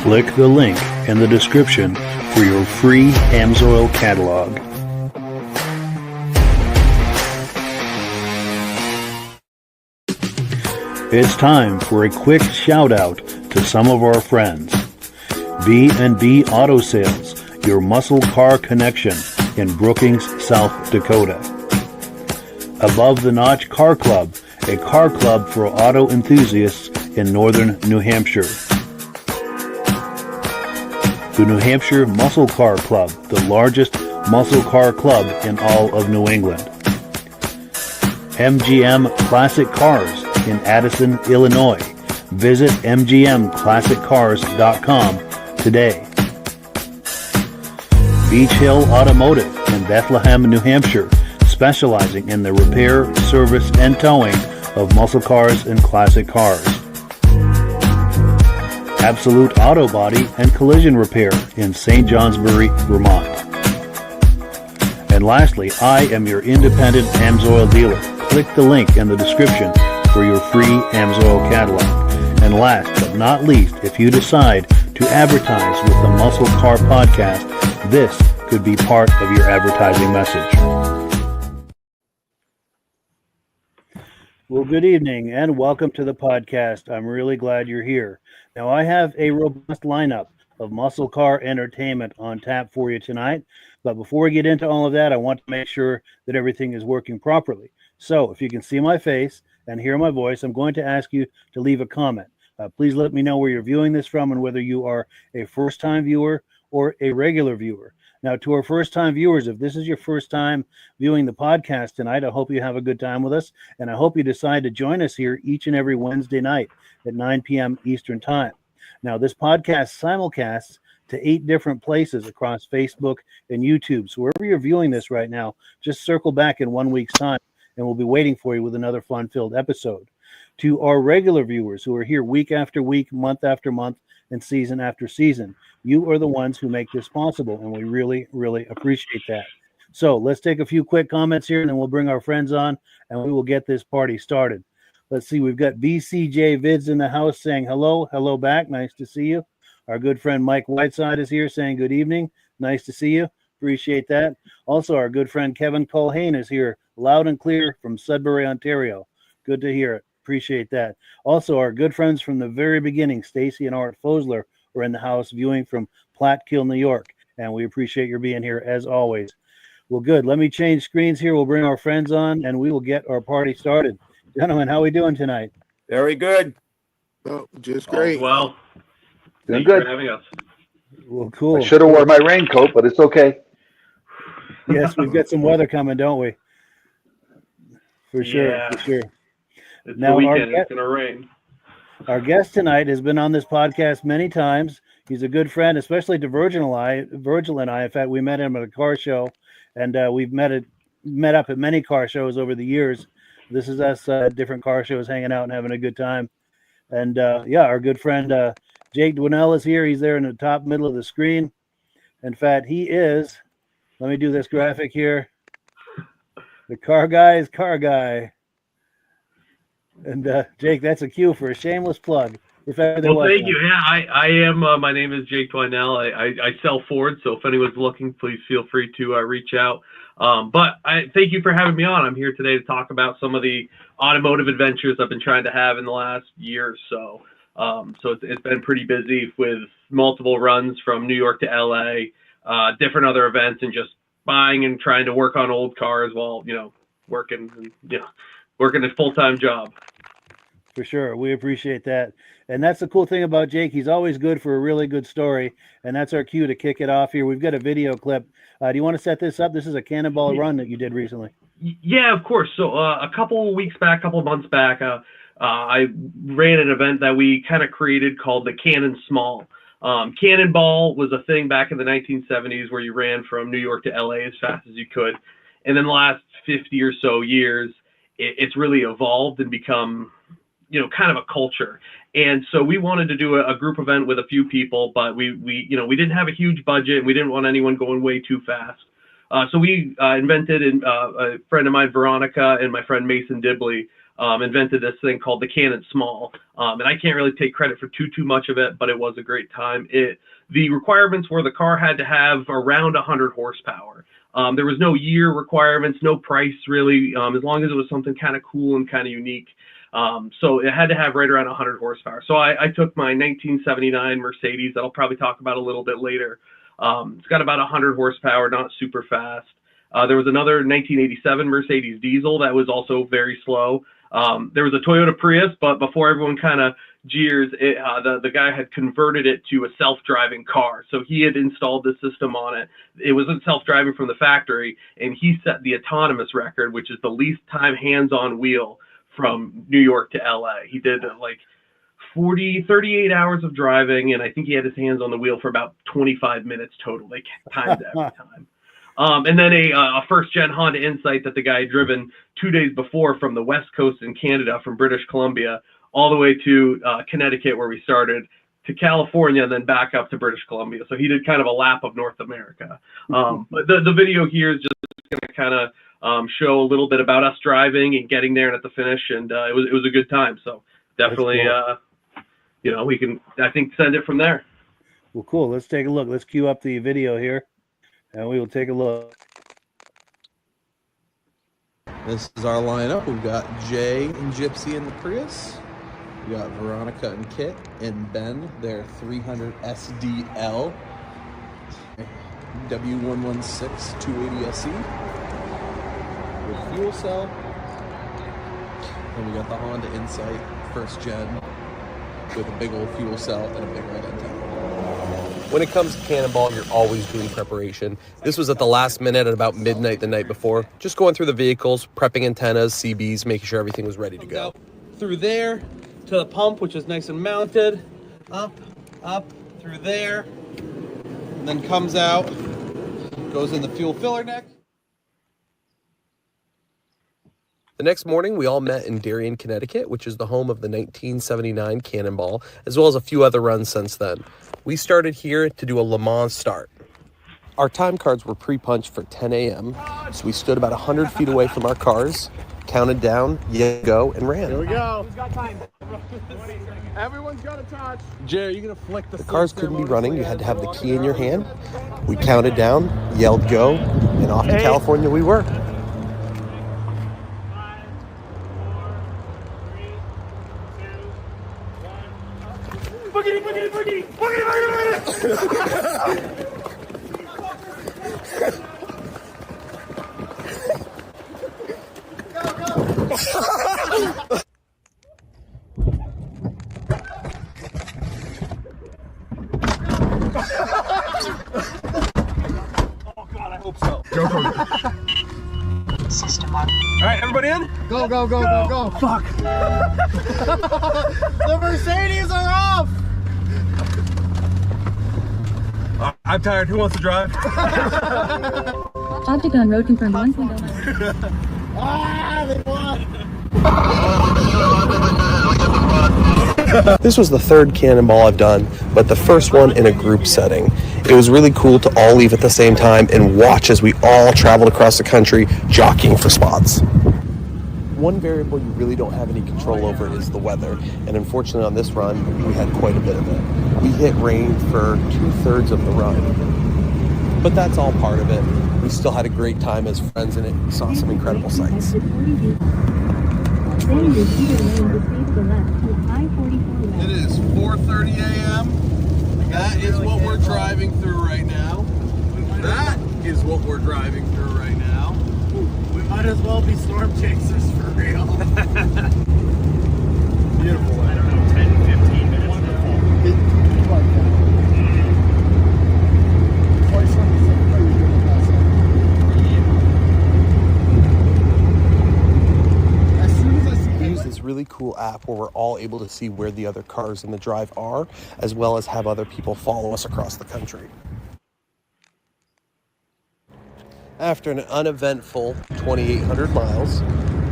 Click the link in the description for your free Amsoil catalog. It's time for a quick shout out to some of our friends. B&B Auto Sales, your muscle car connection in Brookings, South Dakota. Above the Notch Car Club, a car club for auto enthusiasts in northern New Hampshire. The New Hampshire Muscle Car Club, the largest muscle car club in all of New England. MGM Classic Cars in Addison, Illinois. Visit mgmclassiccars.com today. Beach Hill Automotive in Bethlehem, New Hampshire, specializing in the repair, service, and towing of muscle cars and classic cars. Absolute Auto Body and Collision Repair in St. Johnsbury, Vermont. And lastly, I am your independent Amsoil dealer. Click the link in the description for your free Amsoil catalog. And last but not least, if you decide to advertise with the Muscle Car Podcast, this could be part of your advertising message. Well, good evening and welcome to the podcast. I'm really glad you're here. Now, I have a robust lineup of muscle car entertainment on tap for you tonight. But before we get into all of that, I want to make sure that everything is working properly. So if you can see my face and hear my voice, I'm going to ask you to leave a comment. Please let me know where you're viewing this from and whether you are a first-time viewer or a regular viewer. Now, to our first-time viewers, if this is your first time viewing the podcast tonight, I hope you have a good time with us, and I hope you decide to join us here each and every Wednesday night at 9 p.m. Eastern Time. Now, this podcast simulcasts to 8 different places across Facebook and YouTube. So wherever you're viewing this right now, just circle back in 1 week's time, and we'll be waiting for you with another fun-filled episode. To our regular viewers who are here week after week, month after month, and season after season, you are the ones who make this possible, and we really, really appreciate that. So let's take a few quick comments here, and then we'll bring our friends on, and we will get this party started. Let's see, we've got BCJ Vids in the house saying hello, hello back, nice to see you. Our good friend Mike Whiteside is here saying good evening, nice to see you, appreciate that. Also, our good friend Kevin Colhane is here, loud and clear from Sudbury, Ontario. Good to hear it. Appreciate that. Also, our good friends from the very beginning, Stacy and Art Fosler, are in the house viewing from Platkill, New York, and we appreciate your being here as always. Well, good. Let me change screens here. We'll bring our friends on, and we will get our party started. Gentlemen, how are we doing tonight? Very good. Oh, just great. Well, Doing thanks good. for having us. Well, cool. I should have worn my raincoat, but it's okay. Yes, we've got some weather coming, don't we? For sure, Yeah. for sure. It's Now, the our weekend. guest- It's going to rain. Our guest tonight has been on this podcast many times. He's a good friend, especially to Virgil and I. In fact, we met him at a car show, and we've met up at many car shows over the years. This is us at different car shows, hanging out and having a good time. And our good friend Jake Dwinell is here. He's there in the top middle of the screen. In fact, he is. Let me do this graphic here. The car guy's car guy. And Jake, that's a cue for a shameless plug. If ever there Well, was thank one. you. Yeah, I am. My name is Jake Dwinell. I sell Ford, so if anyone's looking, please feel free to reach out. But I thank you for having me on. I'm here today to talk about some of the automotive adventures I've been trying to have in the last year or so. So it's been pretty busy with multiple runs from New York to LA, different other events, and just buying and trying to work on old cars while working a full-time job. For sure. We appreciate that. And that's the cool thing about Jake. He's always good for a really good story. And that's our cue to kick it off here. We've got a video clip. Do you want to set this up? This is a Cannonball Run that you did recently. Yeah, of course. So a couple of months back, I ran an event that we kind of created called the Cannon Small. Cannonball was a thing back in the 1970s where you ran from New York to LA as fast as you could. And then the last 50 or so years, it's really evolved and become, kind of a culture. And so we wanted to do a group event with a few people, but we didn't have a huge budget and we didn't want anyone going way too fast. So we invented, a friend of mine, Veronica, and my friend Mason Dibley, invented this thing called the Cannon Small. And I can't really take credit for too much of it, but it was a great time. The requirements were the car had to have around 100 horsepower. There was no year requirements, no price really, as long as it was something kind of cool and kind of unique. So it had to have right around 100 horsepower. So I took my 1979 Mercedes that I'll probably talk about a little bit later. It's got about 100 horsepower, not super fast. There was another 1987 Mercedes diesel that was also very slow. There was a Toyota Prius, but before everyone kind of jeers, the guy had converted it to a self-driving car. So he had installed the system on it. It wasn't self-driving from the factory, and he set the autonomous record, which is the least time hands-on wheel from New York to LA. He did like 38 hours of driving, and I think he had his hands on the wheel for about 25 minutes total. They timed it every time. And then a first-gen Honda Insight that the guy had driven 2 days before from the West Coast in Canada, from British Columbia, all the way to Connecticut, where we started, to California, and then back up to British Columbia. So he did kind of a lap of North America. But the video here is just going to kind of show a little bit about us driving and getting there and at the finish, and it was a good time. So definitely, cool. We can, I think, send it from there. Well, cool. Let's take a look. Let's cue up the video here, and we will take a look. This is our lineup. We've got Jay and Gypsy in the Prius. We got Veronica and Kit and Ben, their 300 SDL W116 280 SE with fuel cell. And we got the Honda Insight first gen with a big old fuel cell and a big old antenna. When it comes to Cannonball, you're always doing preparation. This was at the last minute at about midnight the night before. Just going through the vehicles, prepping antennas, CBs, making sure everything was ready to go. Through there to the pump, which is nice and mounted. Up, through there. And then comes out, goes in the fuel filler neck. The next morning, we all met in Darien, Connecticut, which is the home of the 1979 Cannonball, as well as a few other runs since then. We started here to do a Le Mans start. Our time cards were pre-punched for 10 a.m., so we stood about 100 feet away from our cars, counted down, go, and ran. Here we go. Who's got time? Everyone's got a touch. Jerry, you gonna flick the cars couldn't be running. You had to have the key in your hand. We counted down, yelled go, and off to California we were. Oh God, I hope so. Go. System on. All right, everybody in? Go. Fuck. The Mercedes are off. I'm tired. Who wants to drive? Object on road confirmed 1.0. They won. This was the third Cannonball I've done, but the first one in a group setting. It was really cool to all leave at the same time and watch as we all traveled across the country jockeying for spots. One variable you really don't have any control over is the weather, and unfortunately on this run, we had quite a bit of it. We hit rain for 2/3 of the run, but that's all part of it. We still had a great time as friends and it saw some incredible sights. It is 4:30 a.m. That is what we're driving through right now. That is what we're driving through right now. We might as well be storm chasers for real. Beautiful. I don't know, 10, 15 minutes. We use this really cool app where we're all able to see where the other cars in the drive are, as well as have other people follow us across the country. After an uneventful 2,800 miles,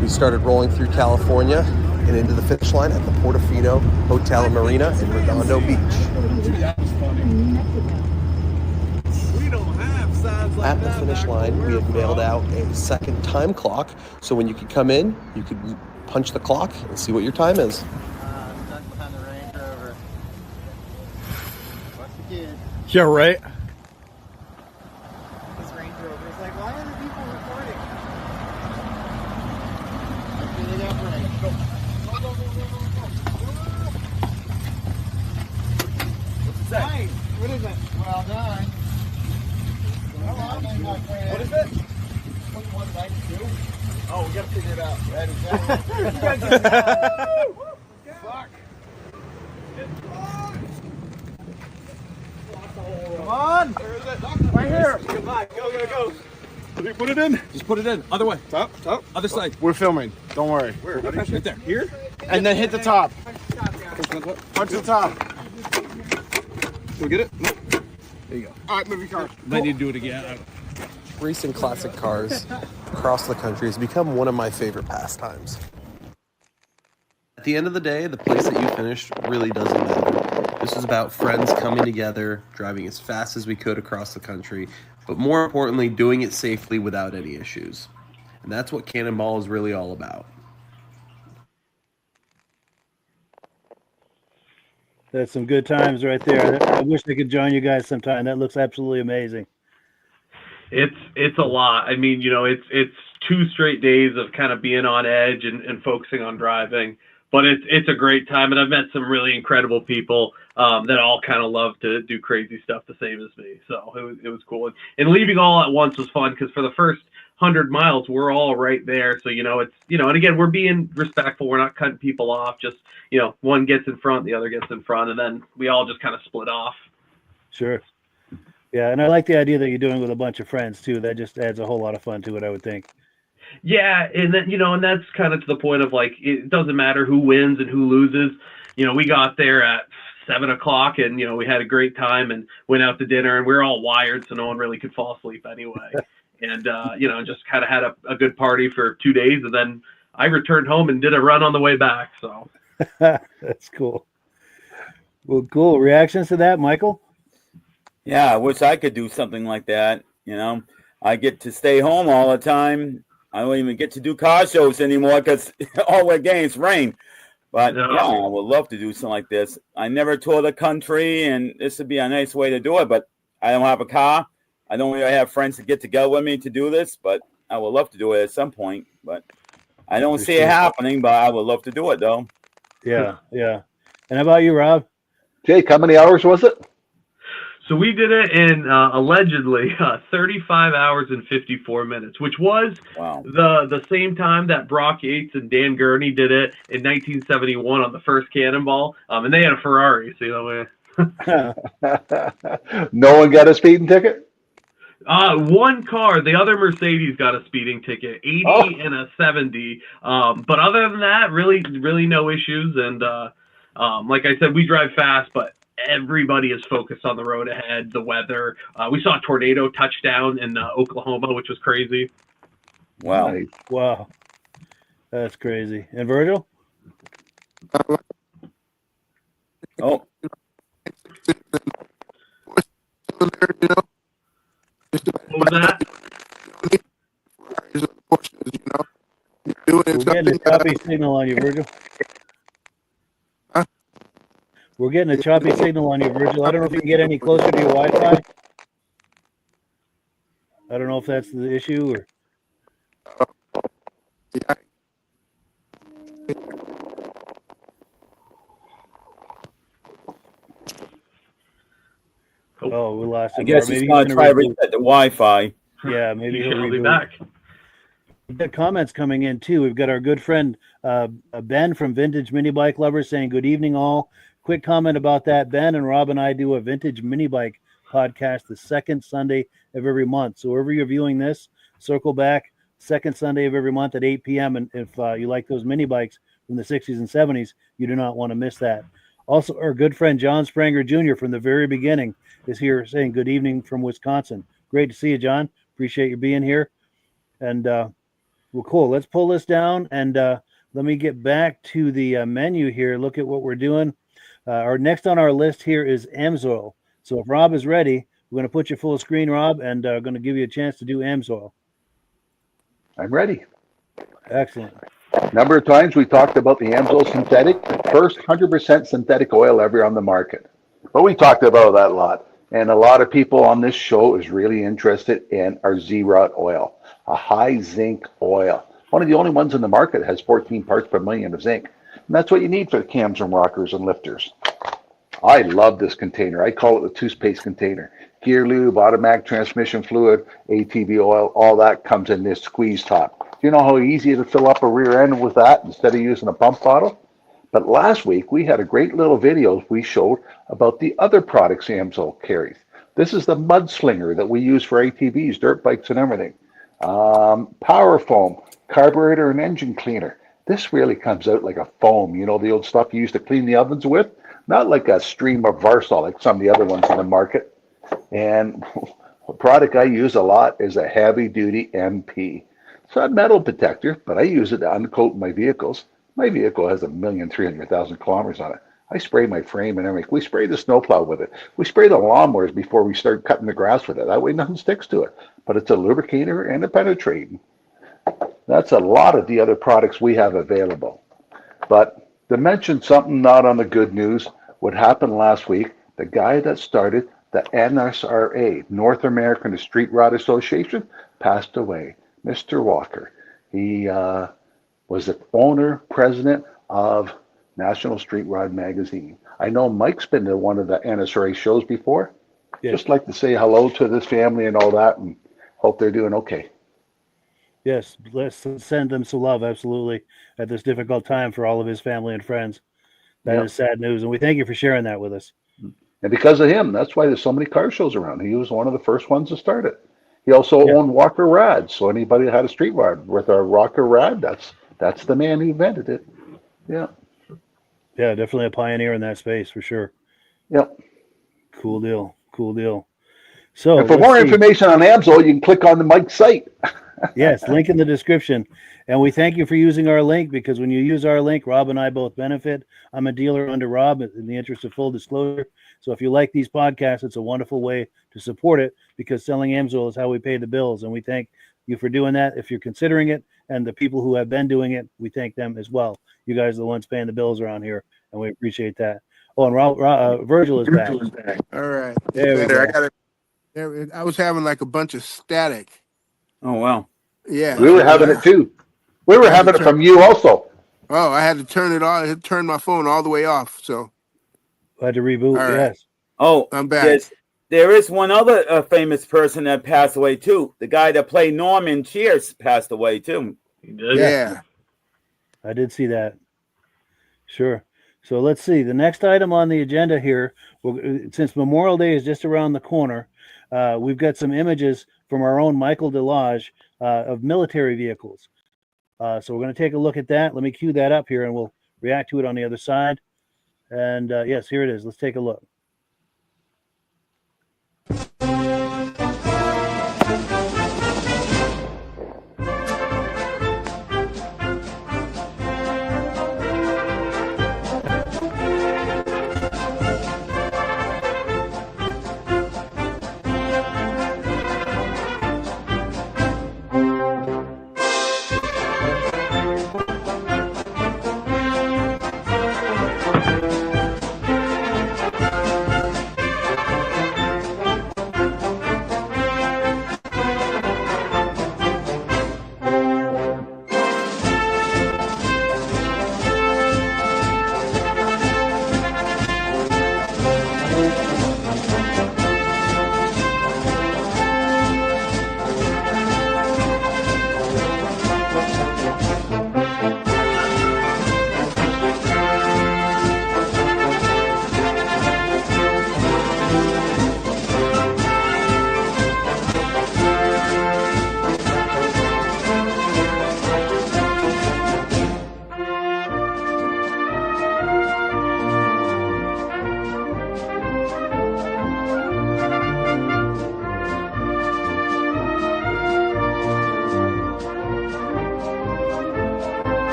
we started rolling through California and into the finish line at the Portofino Hotel and Marina in Redondo Beach. We don't have signs like At the that finish back line, where we we're had mailed from. out a second time clock, so when you could come in, you could punch the clock and see what your time is. Stuck behind the Range Rover. What's the kid? Yeah, right. This Range Rover is like, why are the people recording? I feel it up right. Go. What's that? Nice. What is it? Well done. What is it? 192. Oh, we gotta figure it out. That is Fuck. Come on. Where is it? Right here. Come on. Go. Did you put it in? Just put it in. Other way. Top. Other side. We're filming. Don't worry. Where? Right there. Here? And then hit the top. Punch the top. Can we get it? No. There you go. All right, move your car. Might need to do it again. Racing classic cars across the country has become one of my favorite pastimes. At the end of the day, the place that you finished really doesn't matter. This was about friends coming together, driving as fast as we could across the country, but more importantly, doing it safely without any issues. And that's what Cannonball is really all about. That's some good times right there. I wish I could join you guys sometime. That looks absolutely amazing. It's a lot. I mean, it's 2 straight days of kind of being on edge and focusing on driving, but it's a great time. And I've met some really incredible people that all kind of love to do crazy stuff the same as me. So it was cool. And leaving all at once was fun because for the first 100 miles, we're all right there. So, and again, we're being respectful. We're not cutting people off. Just, one gets in front, the other gets in front, and then we all just kind of split off. Sure. Yeah, and I like the idea that you're doing with a bunch of friends too. That just adds a whole lot of fun to it, I would think. Yeah, and then and that's kind of to the point of like it doesn't matter who wins and who loses. We got there at 7:00, and we had a great time and went out to dinner, and we were all wired, so no one really could fall asleep anyway. And just kind of had a good party for 2 days, and then I returned home and did a run on the way back. So that's cool. Well, cool reactions to that, Michael. Yeah, I wish I could do something like that. I get to stay home all the time. I don't even get to do car shows anymore because all we're getting is rain. But yeah, I would love to do something like this. I never toured the country, and this would be a nice way to do it. But I don't have a car. I don't really have friends to get together with me to do this. But I would love to do it at some point. But I don't see it happening. But I would love to do it, though. Yeah. And how about you, Rob? Jake, how many hours was it? So we did it in allegedly 35 hours and 54 minutes, which was the same time that Brock Yates and Dan Gurney did it in 1971 on the first Cannonball. And they had a Ferrari, so No one got a speeding ticket? One car, the other Mercedes got a speeding ticket, 80 and a 70. But other than that, really no issues. And like I said, we drive fast, but everybody is focused on the road ahead, the weather. We saw a tornado touchdown in Oklahoma, which was crazy. Wow. Nice. Wow. That's crazy. And Virgil? What Oh. was that? We're getting a choppy signal on you, Virgil. We're getting a choppy signal on you, Virgil. I don't know if you can get any closer to your Wi-Fi. I don't know if that's the issue or. Oh, we lost him. I guess he's going to try to reset the Wi-Fi. Yeah, maybe he'll be back. We've got comments coming in too. We've got our good friend Ben from Vintage Mini Bike Lovers saying, "Good evening, all." Quick comment about that. Ben and Rob and I do a Vintage Mini Bike podcast the second Sunday of every month. So wherever you're viewing this, circle back second Sunday of every month at 8 p.m. And if you like those mini bikes from the 60s and 70s, you do not want to miss that. Also, our good friend John Spranger Jr. from the very beginning is here saying good evening from Wisconsin. Great to see you, John. Appreciate you being here. And well, cool. Let's pull this down and let me get back to the menu here. Look at what we're doing. Our next on our list here is Amsoil. So if Rob is ready, we're going to put you full screen, Rob, and going to give you a chance to do Amsoil. I'm ready. Excellent. Number of times we talked about the Amsoil synthetic, first 100% synthetic oil ever on the market. But we talked about that a lot. And a lot of people on this show is really interested in our Z-Rod oil, a high zinc oil. One of the only ones in the market that has 14 parts per million of zinc. And that's what you need for the cams and rockers and lifters. I love this container. I call it the toothpaste container. Gear lube, automatic transmission fluid, ATV oil, all that comes in this squeeze top. Do you know how easy it is to fill up a rear end with that instead of using a pump bottle? But last week we had a great little video we showed about the other products Amsoil carries. This is the mud slinger that we use for ATVs, dirt bikes, and everything. Power foam, carburetor and engine cleaner. This really comes out like a foam, you know, the old stuff you used to clean the ovens with, not like a stream of Varsol like some of the other ones in the market. And a product I use a lot is a heavy duty MP. It's a metal protector, but I use it to uncoat my vehicles. My vehicle has 1,300,000 kilometers on it. I spray my frame and everything. We spray the snowplow with it. We spray the lawnmowers before we start cutting the grass with it. That way nothing sticks to it. But it's a lubricator and a penetrating. That's a lot of the other products we have available. But to mention something not on the good news, what happened last week, the guy that started the NSRA, North American Street Rod Association, passed away, Mr. Walker. He was the owner, president of National Street Rod Magazine. I know Mike's been to one of the NSRA shows before. Yes. Just like to say hello to this family and all that, and hope they're doing okay. Yes, let's send them some love, absolutely, at this difficult time for all of his family and friends. That is sad news, and we thank you for sharing that with us. And because of him, that's why there's so many car shows around. He was one of the first ones to start it. He also owned Walker Rad, so anybody that had a street rod with a Walker Rad, that's the man who invented it. Yeah. Yeah, definitely a pioneer in that space for sure. Yep. Cool deal. Cool deal. So, and for more information on Amsoil, you can click on the Mike's site. Yes, link in the description. And we thank you for using our link, because when you use our link, Rob and I both benefit. I'm a dealer under Rob in the interest of full disclosure. So if you like these podcasts, it's a wonderful way to support it, because selling Amsoil is how we pay the bills. And we thank you for doing that. If you're considering it, and the people who have been doing it, we thank them as well. You guys are the ones paying the bills around here, and we appreciate that. Oh, and Virgil is back. All right. There we go. I was having like a bunch of static. Oh, wow. Yeah. We were having it too. We were having it from you also. Oh, I had to turn it on. I had to turn my phone all the way off. So I had to reboot. Right. Yes. Oh, I'm back. There is one other famous person that passed away too. The guy that played Norman Cheers passed away too. Yeah. I did see that. Sure. So let's see. The next item on the agenda here, since Memorial Day is just around the corner, we've got some images from our own Micheal Delage of military vehicles. So we're going to take a look at that. Let me cue that up here, and we'll react to it on the other side. And yes, here it is. Let's take a look.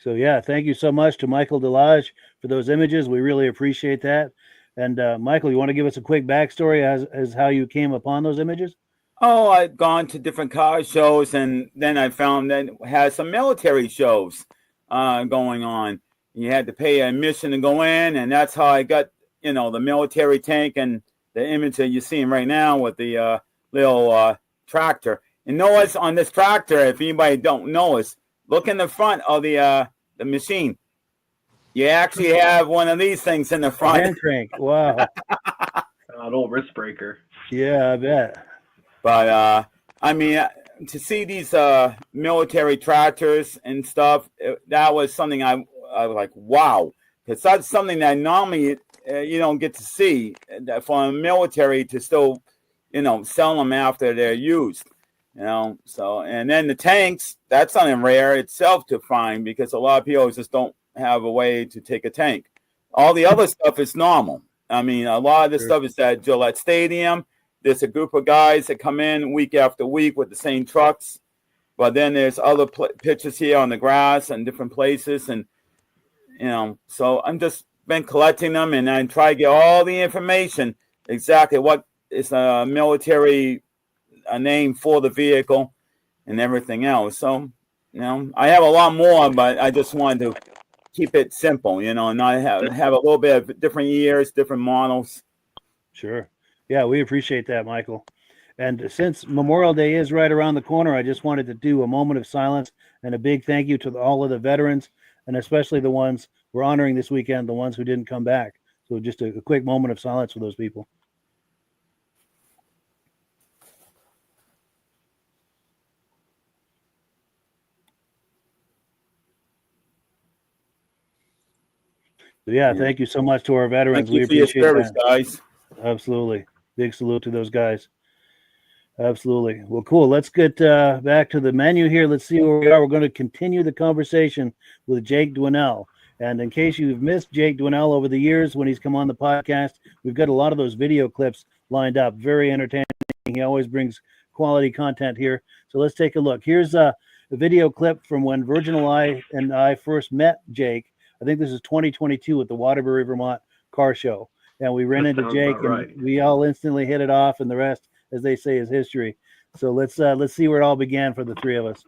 So yeah, thank you so much to Micheal Delage for those images. We really appreciate that. And Michael, you want to give us a quick backstory as how you came upon those images? Oh, I'd gone to different car shows, and then I found that it had some military shows going on. You had to pay admission to go in, and that's how I got, the military tank and the image that you're seeing right now with the little tractor. And notice on this tractor, if anybody don't notice, look in the front of the machine. You actually have one of these things in the front. Hand crank. Wow. An old wrist breaker. Yeah, I bet. But to see these military tractors and stuff, that was something I was like, wow, because that's something that normally you don't get to see. For a military to still, sell them after they're used, So, and then the tanks, that's something rare itself to find because a lot of people just don't have a way to take a tank. All the other stuff is normal. I mean, a lot of this stuff is at Gillette Stadium. There's a group of guys that come in week after week with the same trucks. But then there's other pictures here on the grass and different places. And, so I'm just been collecting them and I try to get all the information, exactly what is a military name for the vehicle and everything else. So, I have a lot more, but I just wanted to keep it simple, and not have a little bit of different years, different models. Sure. Yeah, we appreciate that, Michael. And since Memorial Day is right around the corner, I just wanted to do a moment of silence and a big thank you to all of the veterans, and especially the ones we're honoring this weekend, the ones who didn't come back. So just a quick moment of silence for those people. So yeah, thank you so much to our veterans. Thank you for your service, guys. Absolutely. Big salute to those guys. Absolutely. Well, cool. Let's get back to the menu here. Let's see where we are. We're going to continue the conversation with Jake Dwinell. And in case you've missed Jake Dwinell over the years when he's come on the podcast, we've got a lot of those video clips lined up. Very entertaining. He always brings quality content here. So let's take a look. Here's a video clip from when Virgin and I first met Jake. I think this is 2022 at the Waterbury, Vermont car show. And we ran into Jake and we all instantly hit it off, and the rest, as they say, is history. So let's see where it all began for the three of us.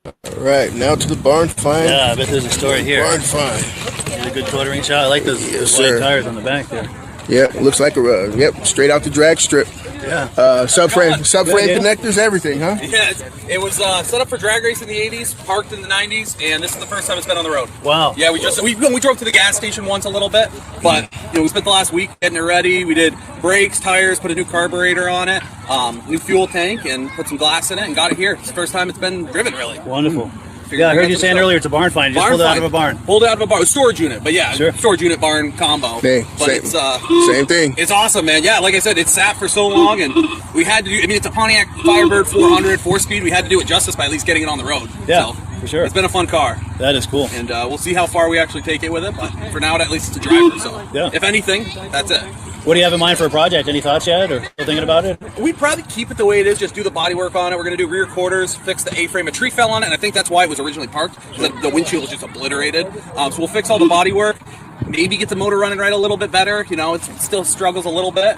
All right, now to the barn find. Yeah, I bet there's a story here. Barn find. It's a good quartering shot. I like those white tires on the back there. Yeah, looks like a straight out the drag strip. Yeah. Subframe connectors, everything, huh? Yeah, it was set up for drag race in the 80s, parked in the 90s, and this is the first time it's been on the road. Wow. Yeah, we drove to the gas station once a little bit, but we spent the last week getting it ready. We did brakes, tires, put a new carburetor on it, new fuel tank, and put some glass in it, and got it here. It's the first time it's been driven, really. Wonderful. Yeah, I heard you saying earlier it's a barn find. Just pulled it out of a barn. Pulled it out of a barn. Storage unit, but yeah, sure. Storage unit barn combo. Hey, but it's same thing. It's awesome, man. Yeah, like I said, it's sat for so long, and we had to do. It's a Pontiac Firebird 400 4-speed. We had to do it justice by at least getting it on the road. Yeah, so, for sure. It's been a fun car. That is cool. And we'll see how far we actually take it with it. But for now, at least it's a driver. So yeah. If anything, that's it. What do you have in mind for a project? Any thoughts yet, or still thinking about it? We'd probably keep it the way it is, just do the body work on it. We're going to do rear quarters, fix the A-frame. A tree fell on it, and I think that's why it was originally parked. The windshield was just obliterated. So we'll fix all the body work, maybe get the motor running right a little bit better. It still struggles a little bit.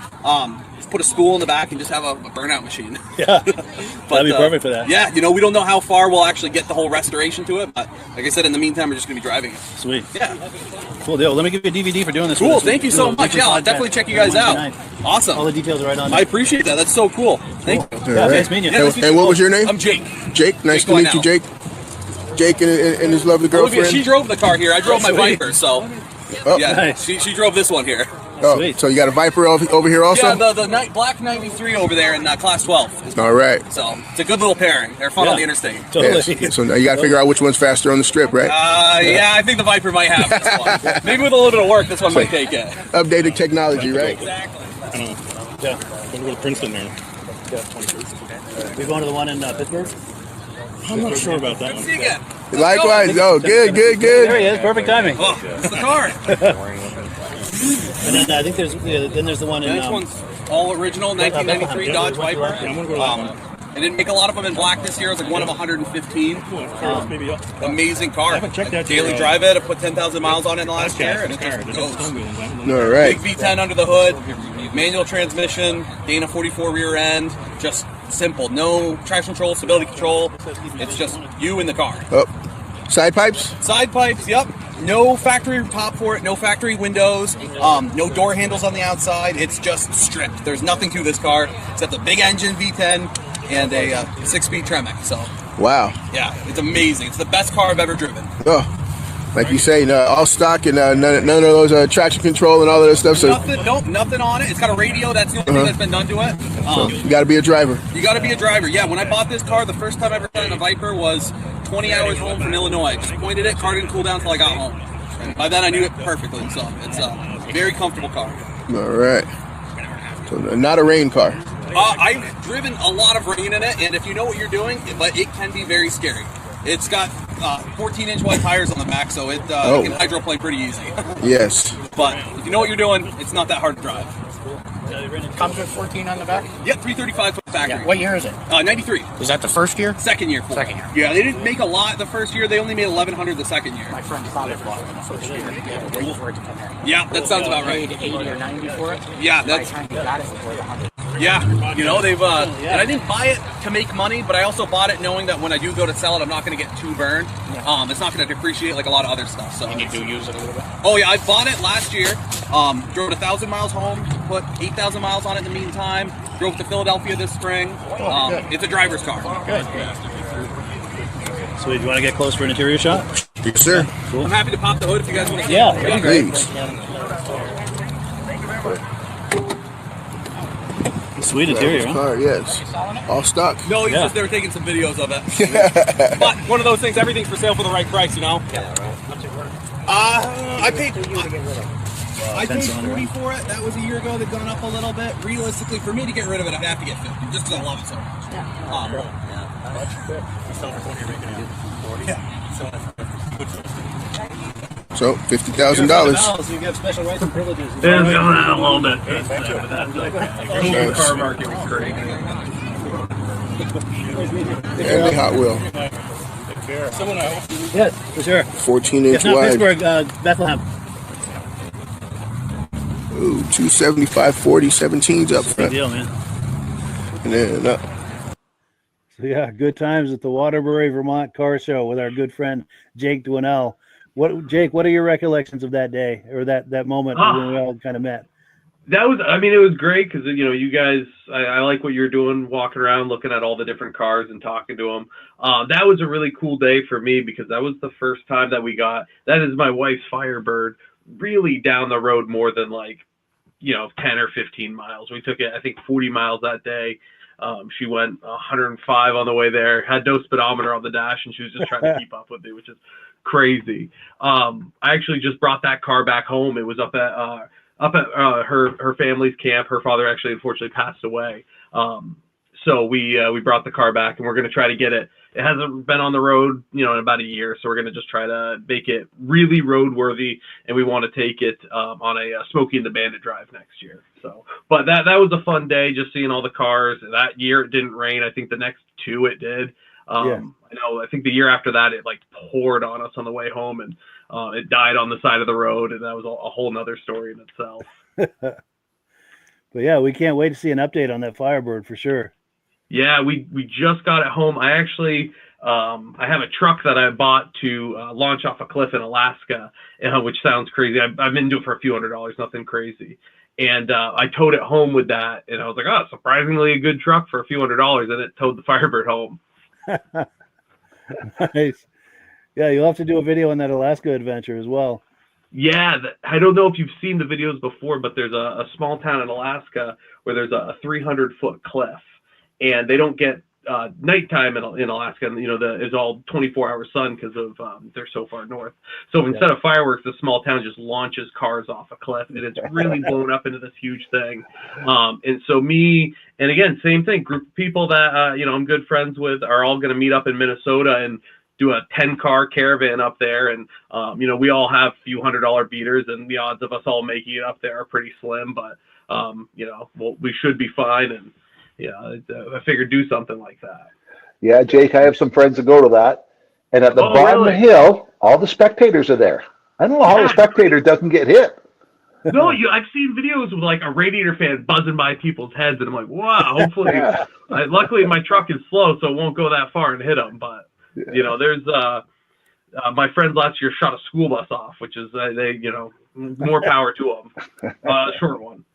Just put a spool in the back and just have a burnout machine. Yeah, that'd be perfect for that. Yeah, we don't know how far we'll actually get the whole restoration to it, but like I said, in the meantime, we're just going to be driving it. Sweet. Yeah. Cool deal. Let me give you a DVD for doing this. Cool. Thank you so much. Yeah, I'll definitely check you guys out. Awesome. All the details are right on there. I appreciate that. That's so cool. Thank you. Yeah, nice meeting you. And what was your name? I'm Jake. Jake. Nice to meet you, Jake. Jake and his lovely girlfriend. She drove the car here. I drove my Viper, so yeah, nice. she drove this one here. Oh, sweet. So you got a Viper over here also? Yeah, the black 93 over there in class 12. All right. So it's a good little pairing. They're fun on the interstate. Totally. Yes. So now you got to figure out which one's faster on the strip, right? Yeah, I think the Viper might have this one. Maybe with a little bit of work, this one might take it. Updated technology, right? Exactly. Yeah. We'll go to Princeton there. We going to the one in Pittsburgh? I'm not sure about that one. See you again. Likewise. Oh, good. There he is. Perfect timing. Oh, it's the car. And then I think there's the one in. This one's all original 1993 Dodge Viper. They didn't make a lot of them in black this year. It was like one of 115. Amazing car. I haven't checked that. Daily drive it. I put 10,000 miles on it in the last year, and it just goes. All right. Big V10 under the hood, manual transmission, Dana 44 rear end. Just simple. No traction control, stability control. It's just you in the car. Oh, side pipes? Side pipes, yep. No factory top for it, no factory windows, no door handles on the outside. It's just stripped. There's nothing to this car except a big engine V10 and a 6-speed Tremec. So, wow. Yeah, it's amazing. It's the best car I've ever driven. Oh, like you say, all stock and none of those traction control and all of that stuff. So nothing on it. It's got a radio. That's the only thing that's been done to it. So you got to be a driver. You got to be a driver. Yeah, when I bought this car, the first time I ever got in a Viper was 20 hours home from Illinois. Just pointed it, car didn't cool down until I got home. And by then I knew it perfectly, so it's a very comfortable car. All right. So not a rain car. I've driven a lot of rain in it, and if you know what you're doing, but it can be very scary. It's got 14-inch wide tires on the back, so it can hydroplane pretty easy. Yes. But if you know what you're doing, it's not that hard to drive. Comes with 14 on the back? Yeah, 335 foot factory. Yeah. What year is it? 93. Is that the first year? Second year. Second year. Yeah, they didn't make a lot the first year. They only made 1,100 the second year. My friend's father bought it in the first year. He had to wait for it to come in. Yeah, that sounds about right. Paid 80 or 90 for it. Yeah, By the time he got it, it was worth 100. Yeah, you know, they've, and I didn't buy it to make money, but I also bought it knowing that when I do go to sell it, I'm not going to get too burned. Yeah. It's not going to depreciate like a lot of other stuff. So. And you do use it a little bit? Oh yeah, I bought it last year, drove 1,000 miles home, put 8,000 miles on it in the meantime, drove to Philadelphia this spring. It's a driver's car. Good. So do you want to get close for an interior shot? Yes, sir. Cool. I'm happy to pop the hood if you guys want to see Yeah, it. that'd be great. Sweet interior, huh? Car, yes. All stock. No, it's just they were taking some videos of it. But one of those things, everything's for sale for the right price, you know? I paid 40 for it. That was a year ago. They've gone up a little bit. Realistically, for me to get rid of it, I'd have to get 50, just because I love it so much. So $50,000. You get special rights and privileges. It's going out a little bit. The car market was great. And the Hot Wheel. Yes, for sure. 14-inch It's not wide. Pittsburgh, Bethlehem. Ooh, 275 40 17s up Big front. deal, man. And then up. So yeah, good times at the Waterbury, Vermont Car Show with our good friend Jake Dwinell. Jake, what are your recollections of that day or that moment when we all kind of met? That was, I mean, it was great because, you know, you guys, I like what you're doing, walking around, looking at all the different cars and talking to them. That was a really cool day for me because that was the first time that we got, that is my wife's Firebird, really down the road more than like, you know, 10 or 15 miles. We took it, I think, 40 miles that day. She went 105 on the way there, had no speedometer on the dash, and she was just trying to keep up with me, which is crazy. I actually just brought that car back home. It was up at her family's camp. Her father actually unfortunately passed away. So we brought the car back, and we're going to try to get it. It hasn't been on the road, you know, in about a year. So we're going to just try to make it really roadworthy, and we want to take it on a Smokey and the Bandit drive next year. So, but that was a fun day, just seeing all the cars. That year it didn't rain. I think the next two it did. I think the year after that it like poured on us on the way home, and it died on the side of the road, and that was a whole nother story in itself. But yeah, we can't wait to see an update on that Firebird for sure. Yeah, we just got it home. I actually I have a truck that I bought to launch off a cliff in Alaska, which sounds crazy. I've been doing it for a few $100s, nothing crazy. And I towed it home with that, and I was like, oh, surprisingly a good truck for a few $100s, and it towed the Firebird home. Nice. Yeah, you'll have to do a video on that Alaska adventure as well. Yeah, I don't know if you've seen the videos before, but there's a small town in Alaska where there's a 300-foot cliff, and they don't get nighttime in Alaska. And, you know, it's all 24-hour sun because of they're so far north. So instead of fireworks, the small town just launches cars off a cliff, and it's really blown up into this huge thing. And so me, and again, same thing, group of people that, you know, I'm good friends with are all going to meet up in Minnesota and do a 10-car caravan up there. And, you know, we all have a few $100 beaters, and the odds of us all making it up there are pretty slim, but, you know, we should be fine. And I figured do something like that. Yeah, Jake, I have some friends that go to that. And at the bottom of the hill, all the spectators are there. I don't know how the spectator doesn't get hit. No, I've seen videos with like a Radiator fan buzzing by people's heads, and I'm like, wow. Hopefully, luckily my truck is slow, so it won't go that far and hit them. But there's my friends last year shot a school bus off, which is more power to them. Short one.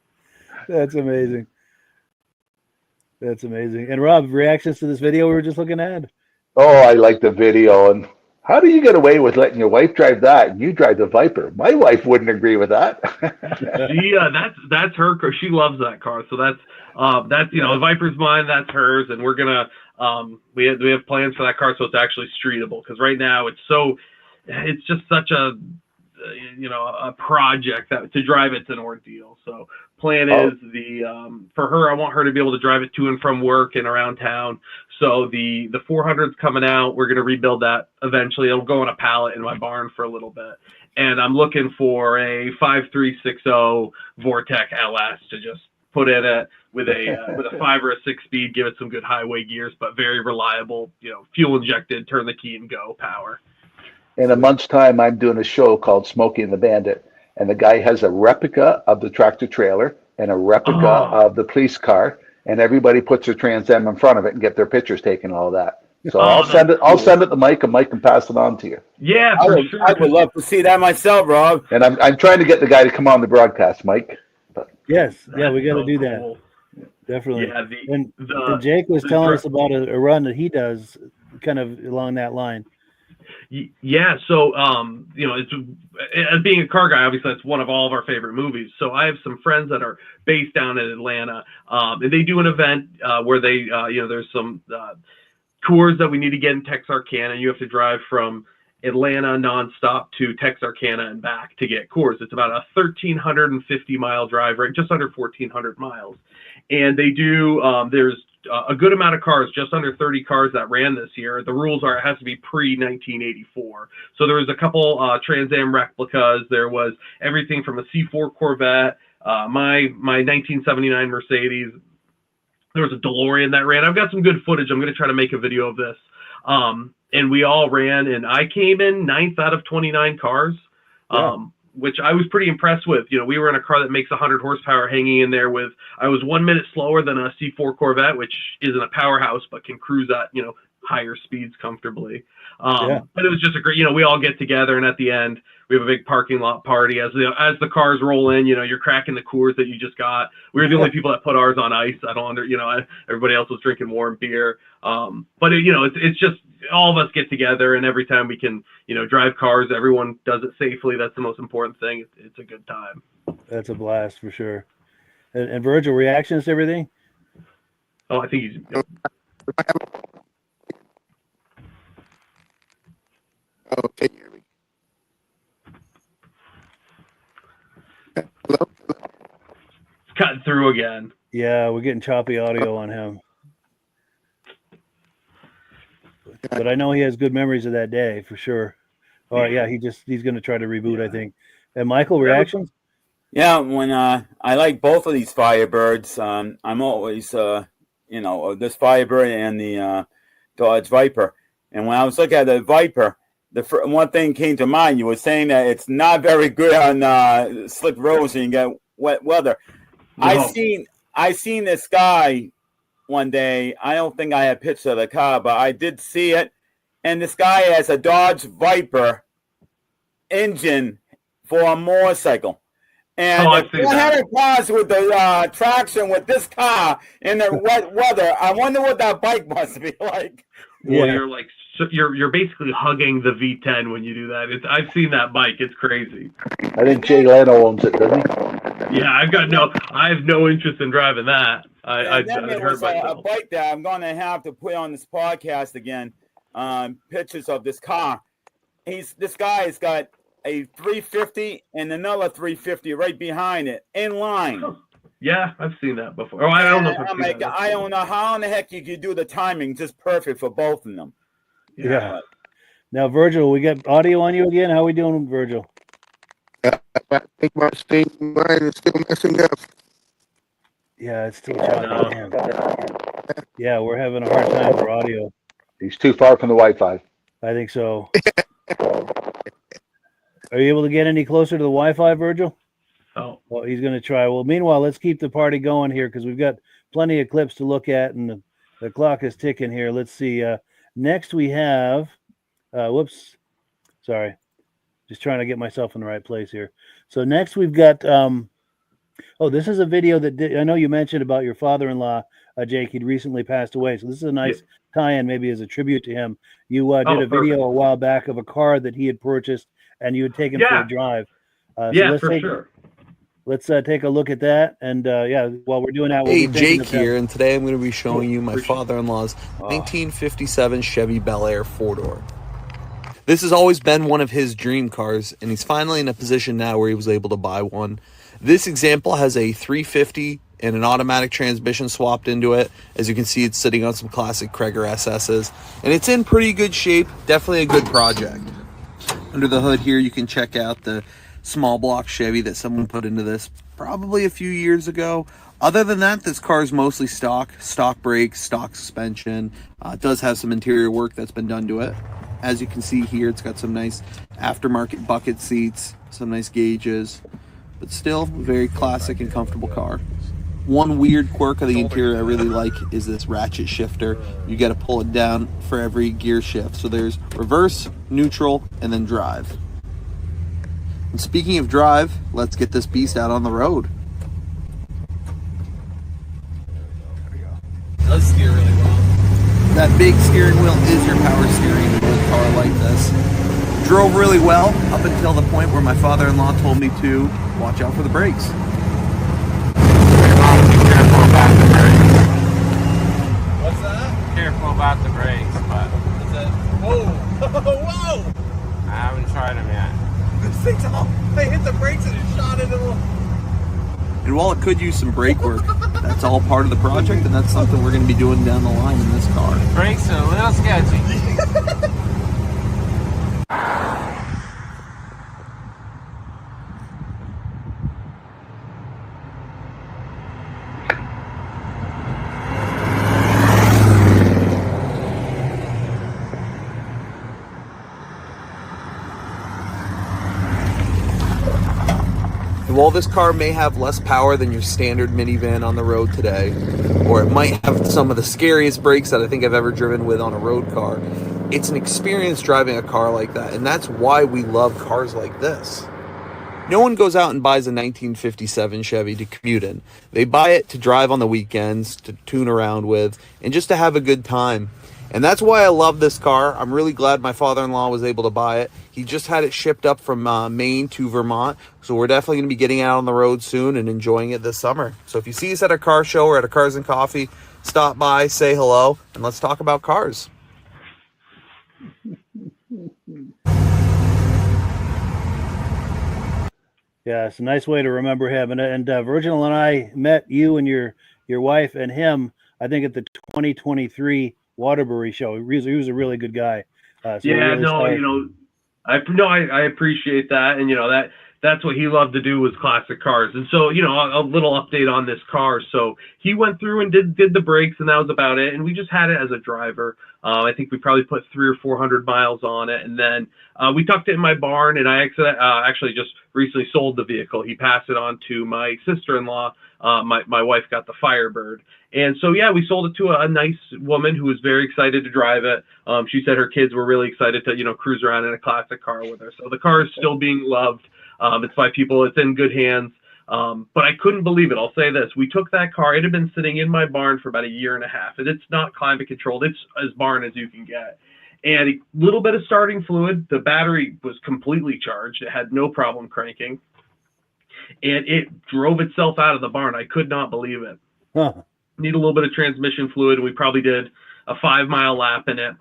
That's amazing. That's amazing. And Rob, reactions to this video we were just looking at? Oh, I like the video. And how do you get away with letting your wife drive that and you drive the Viper? My wife wouldn't agree with that. That's her car. She loves that car. So that's the Viper's mine. That's hers, and we're gonna we have plans for that car so it's actually streetable, because right now it's just such a project that to drive it's an ordeal. So plan is for her, I want her to be able to drive it to and from work and around town. So the 400's coming out. We're going to rebuild that eventually. It'll go on a pallet in my barn for a little bit. And I'm looking for a 5360 Vortec LS to just put in it with a 5 or a 6-speed, give it some good highway gears, but very reliable, fuel injected, turn the key and go power. In a month's time, I'm doing a show called Smokey and the Bandit. And the guy has a replica of the tractor trailer and a replica of the police car. And everybody puts their Trans Am in front of it and get their pictures taken, all that. So I'll send it to Mike, and Mike can pass it on to you. Yeah, I would love to see that myself, Rob. And I'm trying to get the guy to come on the broadcast, Mike. But. Yes, yeah, we got to do that. Cool. Definitely. Yeah, and Jake was telling us about a run that he does, kind of along that line. Yeah, so it's as being a car guy, obviously that's one of all of our favorite movies. So I have some friends that are based down in Atlanta, and they do an event where they there's some tours that we need to get in Texarkana. You have to drive from Atlanta nonstop to Texarkana and back to get Coors. It's about a 1,350 mile drive, right, just under 1,400 miles. And they do there's a good amount of cars, just under 30 cars that ran this year. The rules are it has to be pre-1984. So there was a couple Trans Am replicas. There was everything from a C4 Corvette, my 1979 Mercedes. There was a DeLorean that ran. I've got some good footage. I'm going to try to make a video of this. And we all ran, and I came in 9th out of 29 cars. Which I was pretty impressed with. We were in a car that makes 100 horsepower hanging in there with, I was 1 minute slower than a C4 Corvette, which isn't a powerhouse, but can cruise at, higher speeds comfortably. But it was just a great, we all get together, and at the end, we have a big parking lot party. As the cars roll in, you're cracking the Coors that you just got. We were the only people that put ours on ice. Everybody else was drinking warm beer. But it's just all of us get together, and every time we can, drive cars, everyone does it safely. That's the most important thing. It's a good time. That's a blast for sure. And Virgil, reactions to everything? Oh, I think he's. Okay, here we go. Hello? It's cutting through again. Yeah, we're getting choppy audio on him. But I know he has good memories of that day for sure. All right, yeah, he's going to try to reboot, I think. And Michael, reactions? Yeah, when I like both of these Firebirds, I'm always this Firebird and the Dodge Viper. And when I was looking at the Viper, one thing came to mind. You were saying that it's not very good on slick roads and you get wet weather. No. I seen this guy one day. I don't think I had a picture of the car, but I did see it. And this guy has a Dodge Viper engine for a motorcycle. And the 400 cars with the traction with this car in the wet weather, I wonder what that bike must be like. Well, you're basically hugging the V10 when you do that. I've seen that bike. It's crazy. I think Jay Leno owns it, doesn't he? Yeah, I have no interest in driving that. I'd hurt myself. A bike that I'm going to have to put on this podcast again. Pictures of this car. This guy has got a 350 and another 350 right behind it in line. Yeah, I've seen that before. Oh, I don't know. I don't know how in the heck you could do the timing just perfect for both of them. Yeah. Now, Virgil, we got audio on you again. How are we doing, Virgil? I think my state line is still messing up. Yeah, it's still choppy. Man. Yeah, we're having a hard time for audio. He's too far from the Wi-Fi. I think so. Are you able to get any closer to the Wi-Fi, Virgil? Oh. Well, he's going to try. Well, meanwhile, let's keep the party going here because we've got plenty of clips to look at, and the clock is ticking here. Let's see. Next, we have. Whoops. Sorry. Just trying to get myself in the right place here. So next, we've got. Oh, this is a video that I know you mentioned about your father-in-law, Jake. He'd recently passed away. So this is a nice tie-in, maybe as a tribute to him. You did a video a while back of a car that he had purchased, and you had taken for a drive. Sure. Let's take a look at that, and while we're doing that, hey, Jake here, and today I'm going to be showing you my father-in-law's 1957 Chevy Bel Air 4-door. This has always been one of his dream cars, and he's finally in a position now where he was able to buy one. This example has a 350 and an automatic transmission swapped into it. As you can see, it's sitting on some classic Kreger SS's, and it's in pretty good shape. Definitely a good project. Under the hood here, you can check out the small block Chevy that someone put into this probably a few years ago. Other than that, this car is mostly stock brakes, stock suspension. It does have some interior work that's been done to it. As you can see here, it's got some nice aftermarket bucket seats, some nice gauges, but still a very classic and comfortable car. One weird quirk of the interior I really like is this ratchet shifter. You got to pull it down for every gear shift. So there's reverse, neutral, and then drive. And speaking of drive, let's get this beast out on the road. It does steer really well. That big steering wheel is your power steering in a car like this. Drove really well up until the point where my father-in-law told me to watch out for the brakes. What's that? Careful about the brakes, but What's that? Whoa! Whoa! I haven't tried them yet. This thing's all. I hit the brakes and it shot into the. And while it could use some brake work, that's all part of the project, and that's something we're going to be doing down the line in this car. Brakes are a little sketchy. While this car may have less power than your standard minivan on the road today, or it might have some of the scariest brakes that I think I've ever driven with on a road car, it's an experience driving a car like that, and that's why we love cars like this. No one goes out and buys a 1957 Chevy to commute in. They buy it to drive on the weekends, to tune around with, and just to have a good time. And that's why I love this car. I'm really glad my father-in-law was able to buy it. He just had it shipped up from Maine to Vermont. So we're definitely going to be getting out on the road soon and enjoying it this summer. So if you see us at a car show or at a Cars and Coffee, stop by, say hello, and let's talk about cars. Yeah, it's a nice way to remember him. And Virgil and I met you and your wife and him, I think, at the 2023 Waterbury show. He was a really good guy. I appreciate that, and that's what he loved to do was classic cars. And so a little update on this car. So he went through and did the brakes, and that was about it. And we just had it as a driver. I think we probably put 300 or 400 miles on it, and then we tucked it in my barn. And I actually just recently sold the vehicle. He passed it on to my sister-in-law. My wife got the Firebird. And so, we sold it to a nice woman who was very excited to drive it. She said her kids were really excited to, cruise around in a classic car with her. So the car is still being loved. It's by people. It's in good hands. But I couldn't believe it. I'll say this. We took that car. It had been sitting in my barn for about a year and a half. And it's not climate controlled. It's as barn as you can get. And a little bit of starting fluid. The battery was completely charged. It had no problem cranking. And it drove itself out of the barn. I could not believe it. Huh. Need a little bit of transmission fluid. We probably did a 5-mile lap in it.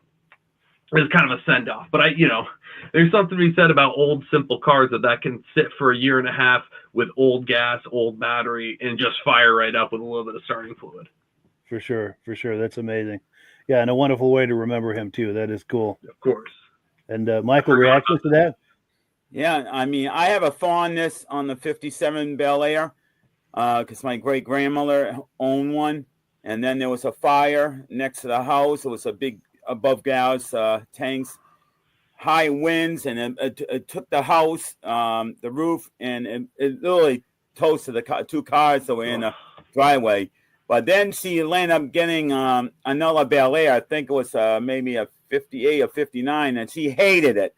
It was kind of a send off, but there's something to be said about old, simple cars that can sit for a year and a half with old gas, old battery, and just fire right up with a little bit of starting fluid. For sure. That's amazing. Yeah, and a wonderful way to remember him too. That is cool. Of course. And Michael, reaction to that? Yeah, I mean, I have a fondness on the 57 Bel Air. because my great grandmother owned one. And then there was a fire next to the house. It was a big above gas tanks, high winds, and it took the house, the roof, and it literally toasted the two cars that were in the driveway. But then she ended up getting another Bel Air. I think it was maybe a 58 or 59, and she hated it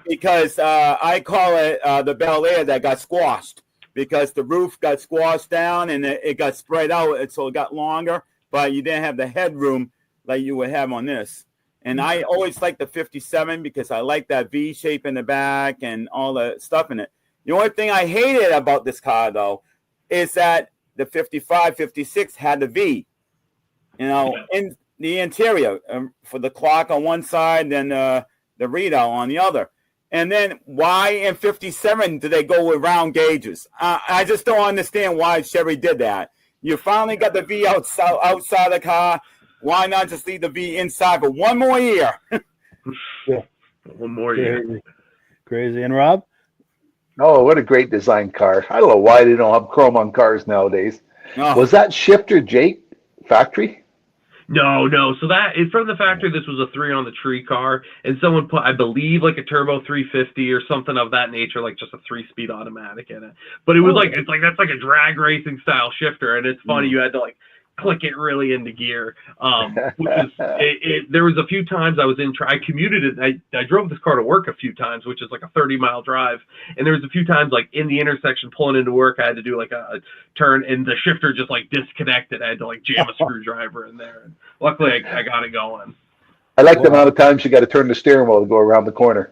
because I call it the Bel Air that got squashed because the roof got squashed down and it got spread out, so it got longer, but you didn't have the headroom like you would have on this. And I always like the 57 because I like that V shape in the back and all the stuff in it. The only thing I hated about this car, though, is that the 55, 56 had the V, in the interior for the clock on one side, then the readout on the other. And then why in 57 do they go with round gauges? I just don't understand why Chevy did that. You finally got the V outside the car. Why not just leave the V inside for one more year? Yeah. One more year. Crazy. And Rob? Oh, what a great design car. I don't know why they don't have chrome on cars nowadays. Oh. Was that shifter, Jake, factory? No. So that from the factory, this was a 3-on-the-tree car, and someone put, I believe, like a turbo 350 or something of that nature, like just a 3-speed automatic in it. But it was that's like a drag racing style shifter, and it's funny you had to like click it really into gear. Which is there was a few times I was I commuted it. I drove this car to work a few times, which is like a 30-mile drive. And there was a few times like in the intersection pulling into work, I had to do like a turn and the shifter just like disconnected. I had to like jam a screwdriver in there. And luckily I got it going. I like the amount of times you got to turn the steering wheel to go around the corner.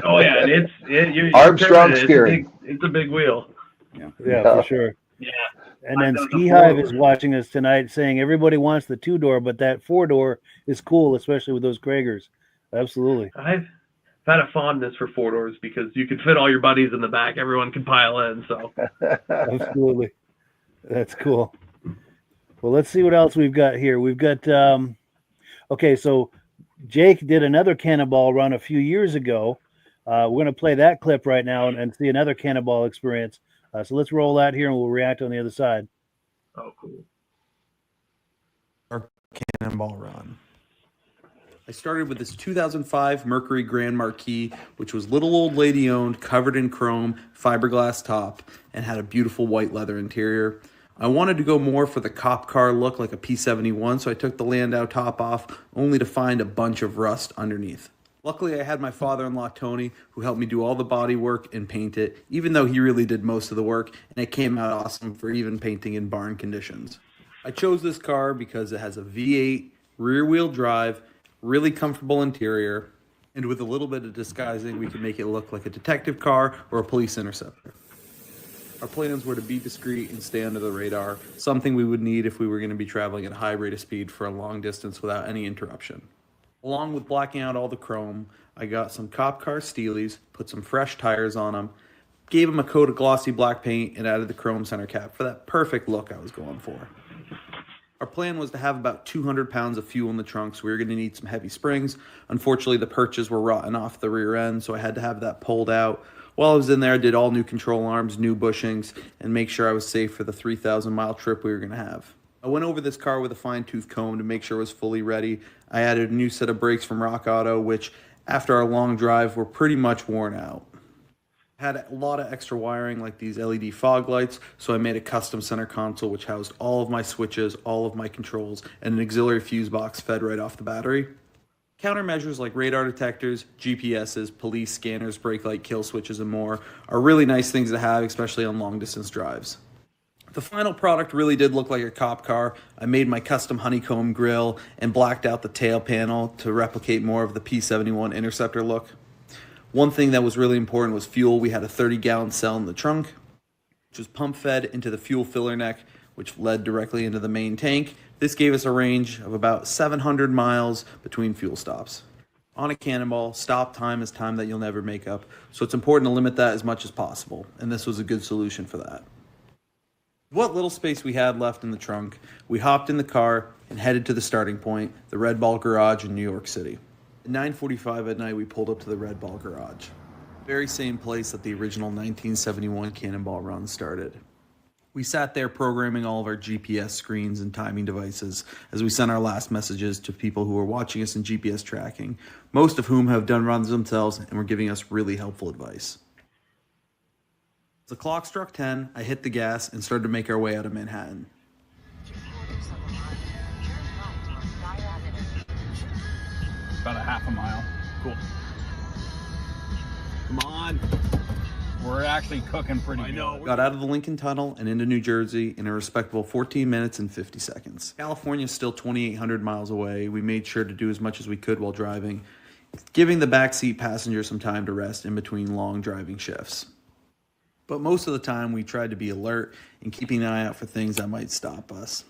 Oh yeah, and you're Armstrong steering. It's a big wheel. Yeah, for sure. Yeah. And then Ski Hive is watching us tonight saying everybody wants the 2-door, but that 4-door is cool, especially with those Kragers. Absolutely. I've had a fondness for 4-doors because you can fit all your buddies in the back. Everyone can pile in. So Absolutely. That's cool. Well, let's see what else we've got here. We've got, okay, so Jake did another Cannonball Run a few years ago. We're going to play that clip right now and see another Cannonball experience. So let's roll that here and we'll react on the other side. Oh, cool. Our Cannonball Run. I started with this 2005 Mercury Grand Marquis, which was little old lady owned, covered in chrome, fiberglass top, and had a beautiful white leather interior. I wanted to go more for the cop car look like a P71, so I took the Landau top off, only to find a bunch of rust underneath. Luckily, I had my father-in-law, Tony, who helped me do all the body work and paint it, even though he really did most of the work, and it came out awesome for even painting in barn conditions. I chose this car because it has a V8, rear-wheel drive, really comfortable interior, and with a little bit of disguising, we could make it look like a detective car or a police interceptor. Our plans were to be discreet and stay under the radar, something we would need if we were going to be traveling at a high rate of speed for a long distance without any interruption. Along with blacking out all the chrome, I got some cop car Steelies, put some fresh tires on them, gave them a coat of glossy black paint, and added the chrome center cap for that perfect look I was going for. Our plan was to have about 200 pounds of fuel in the trunk, so we were going to need some heavy springs. Unfortunately, the perches were rotten off the rear end, so I had to have that pulled out. While I was in there, I did all new control arms, new bushings, and make sure I was safe for the 3,000-mile trip we were going to have. I went over this car with a fine-tooth comb to make sure it was fully ready. I added a new set of brakes from Rock Auto, which, after our long drive, were pretty much worn out. I had a lot of extra wiring, like these LED fog lights, so I made a custom center console, which housed all of my switches, all of my controls, and an auxiliary fuse box fed right off the battery. Countermeasures like radar detectors, GPSs, police scanners, brake light kill switches, and more are really nice things to have, especially on long-distance drives. The final product really did look like a cop car. I made my custom honeycomb grille and blacked out the tail panel to replicate more of the P71 Interceptor look. One thing that was really important was fuel. We had a 30-gallon cell in the trunk, which was pump-fed into the fuel filler neck, which led directly into the main tank. This gave us a range of about 700 miles between fuel stops. On a Cannonball, stop time is time that you'll never make up, so it's important to limit that as much as possible, and this was a good solution for that. What little space we had left in the trunk, we hopped in the car and headed to the starting point, the Red Ball Garage in New York City. At 9:45 at night, we pulled up to the Red Ball Garage. Very same place that the original 1971 Cannonball Run started. We sat there programming all of our GPS screens and timing devices as we sent our last messages to people who were watching us in GPS tracking, most of whom have done runs themselves and were giving us really helpful advice. As the clock struck 10, I hit the gas and started to make our way out of Manhattan. About a half a mile. Cool. Come on. We're actually cooking pretty good. Got out of the Lincoln Tunnel and into New Jersey in a respectable 14 minutes and 50 seconds. California is still 2,800 miles away. We made sure to do as much as we could while driving, giving the backseat passenger some time to rest in between long driving shifts. But most of the time, we tried to be alert and keeping an eye out for things that might stop us.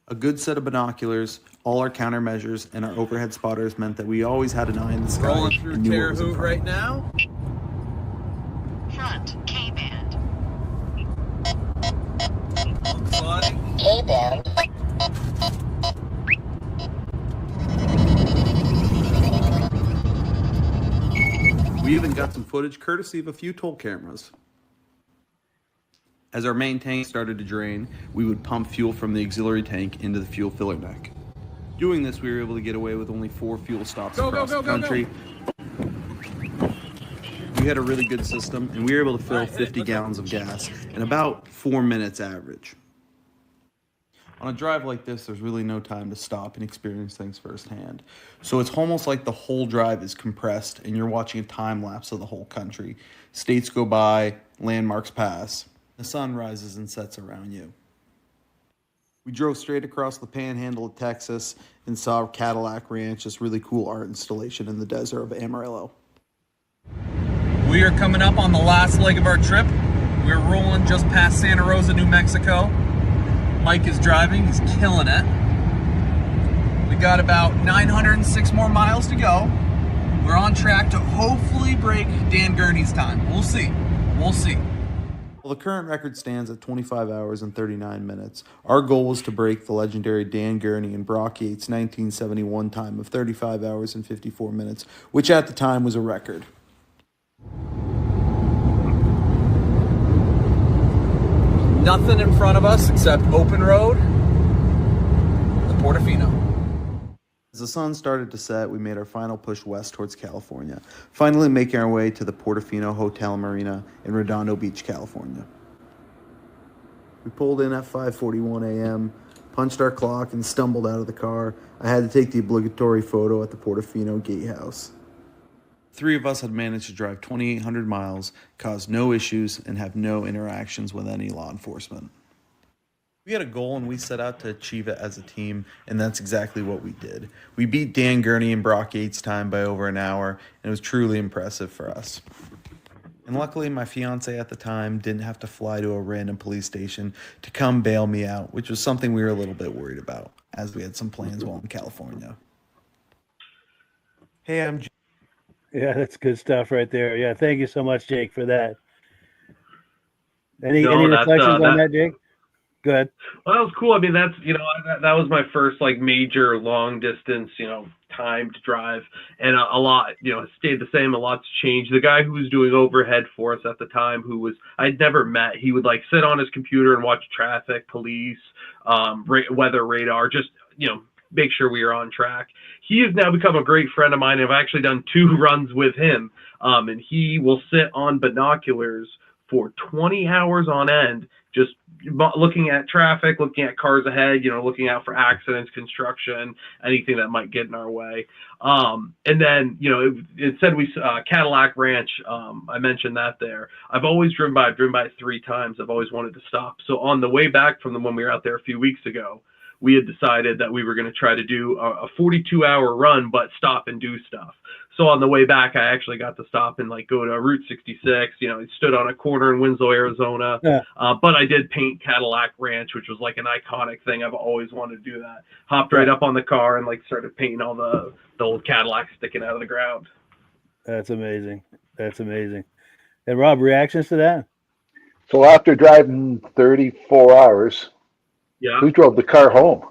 A good set of binoculars, all our countermeasures, and our overhead spotters meant that we always had an eye in the sky. Rolling through Terre Haute right now. Front K-band. K-band. We even got some footage courtesy of a few toll cameras. As our main tank started to drain, we would pump fuel from the auxiliary tank into the fuel filler neck. Doing this, we were able to get away with only 4 fuel stops across the country. We had a really good system, and we were able to fill 50 gallons of gas in about 4 minutes average. On a drive like this, there's really no time to stop and experience things firsthand. So it's almost like the whole drive is compressed, and you're watching a time lapse of the whole country. States go by, landmarks pass. The sun rises and sets around you. We drove straight across the panhandle of Texas and saw Cadillac Ranch, this really cool art installation in the desert of Amarillo. We are coming up on the last leg of our trip. We're rolling just past Santa Rosa, New Mexico. Mike is driving, he's killing it. We got about 906 more miles to go. We're on track to hopefully break Dan Gurney's time. We'll see. We'll see. Well, the current record stands at 25 hours and 39 minutes. Our goal was to break the legendary Dan Gurney and Brock Yates' 1971 time of 35 hours and 54 minutes, which at the time was a record. Nothing in front of us except open road, the Portofino. As the sun started to set, we made our final push west towards California, finally making our way to the Portofino Hotel and Marina in Redondo Beach, California. We pulled in at 5:41 a.m., punched our clock, and stumbled out of the car. I had to take the obligatory photo at the Portofino gatehouse. 3 of us had managed to drive 2,800 miles, cause no issues, and have no interactions with any law enforcement. We had a goal and we set out to achieve it as a team, and that's exactly what we did. We beat Dan Gurney and Brock Yates' time by over an hour, and it was truly impressive for us. And luckily, my fiance at the time didn't have to fly to a random police station to come bail me out, which was something we were a little bit worried about, as we had some plans while in California. Hey, I'm Jake. Yeah, that's good stuff right there. Yeah, thank you so much, Jake, for that. Any reflections on that, Jake? Go ahead. Well, that was cool. I mean, that's, that was my first like major long distance, timed drive, and a lot, it stayed the same. A lot's changed. The guy who was doing overhead for us at the time, I'd never met, he would like sit on his computer and watch traffic, police, weather radar, just, make sure we are on track. He has now become a great friend of mine. I've actually done 2 runs with him, and he will sit on binoculars for 20 hours on end, just looking at traffic, looking at cars ahead, looking out for accidents, construction, anything that might get in our way. And then, it said Cadillac Ranch. I mentioned that there. I've always driven by it 3 times. I've always wanted to stop. So on the way back from when we were out there a few weeks ago, we had decided that we were going to try to do a 42-hour run, but stop and do stuff. So on the way back, I actually got to stop and go to Route 66. It stood on a corner in Winslow, Arizona. Yeah. But I did paint Cadillac Ranch, which was an iconic thing. I've always wanted to do that. Hopped right up on the car and started painting all the old Cadillacs sticking out of the ground. That's amazing. That's amazing. And Rob, reactions to that? So after driving 34 hours, yeah, we drove the car home.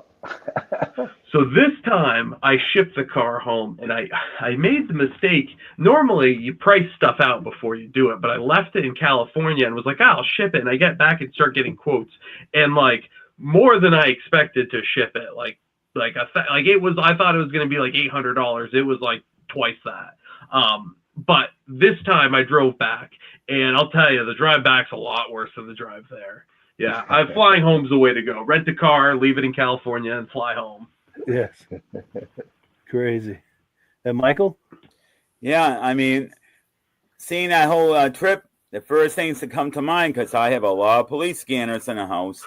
So this time I shipped the car home, and I made the mistake. Normally you price stuff out before you do it, but I left it in California and was like, I'll ship it. And I get back and start getting quotes, and like more than I expected to ship it. It was. I thought it was going to be like $800. It was like twice that. But this time I drove back, and I'll tell you, the drive back's a lot worse than the drive there. Yeah, flying home's the way to go. Rent a car, leave it in California, and fly home. Yes. Crazy. And Michael? Yeah, I mean, seeing that whole trip, the first things that come to mind, because I have a lot of police scanners in the house.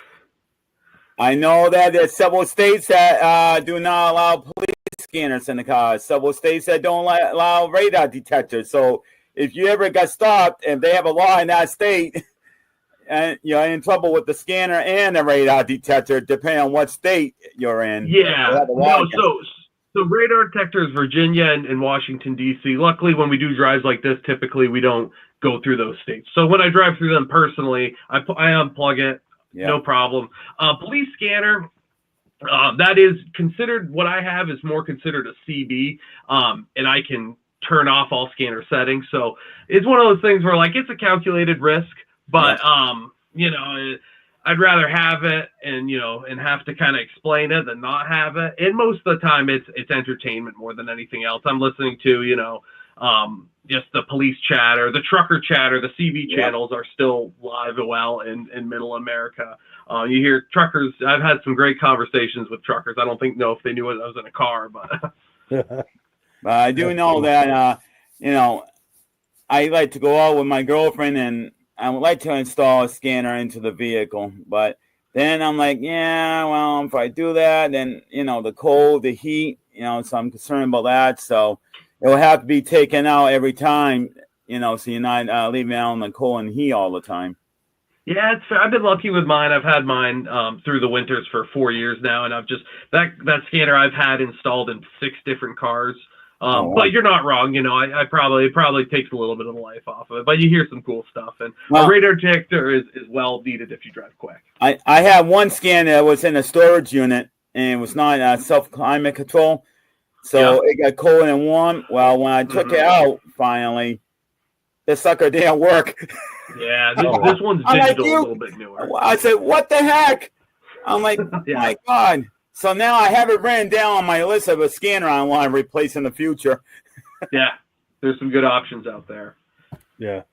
I know that there's several states that do not allow police scanners in the cars, several states that don't allow radar detectors. So if you ever got stopped and they have a law in that state, and you're in trouble with the scanner and the radar detector, depending on what state you're in. Yeah. No, so radar detectors, Virginia and Washington, D.C. Luckily, when we do drives like this, typically we don't go through those states. So when I drive through them personally, I unplug it. Yeah. No problem. Police scanner, that is considered, what I have is more considered a CB, and I can turn off all scanner settings. So it's one of those things where, like, it's a calculated risk. But, I'd rather have it and have to kind of explain it than not have it. And most of the time it's entertainment more than anything else. I'm listening to, just the police chatter, the trucker chatter, the CB channels are still live and well in middle America. You hear truckers. I've had some great conversations with truckers. I don't know if they knew I was in a car, but. But I do know that, I like to go out with my girlfriend and I would like to install a scanner into the vehicle, but then I'm like, yeah, well, if I do that, then, the cold, the heat, so I'm concerned about that. So it will have to be taken out every time, so you're not leaving out in the cold and heat all the time. Yeah, I've been lucky with mine. I've had mine through the winters for 4 years now, and I've just that scanner I've had installed in 6 different cars. But you're not wrong. I probably takes a little bit of the life off of it, but you hear some cool stuff. And a radar detector is well needed if you drive quick. I had one scanner that was in a storage unit, and it was not self-climate control. So it got cold and warm. Well, when I took it out, finally, the sucker didn't work. Yeah, this one's digital, a little bit newer. I said, what the heck? I'm like, my God. So now I have it written down on my list of a scanner I want to replace in the future. Yeah, there's some good options out there. Yeah.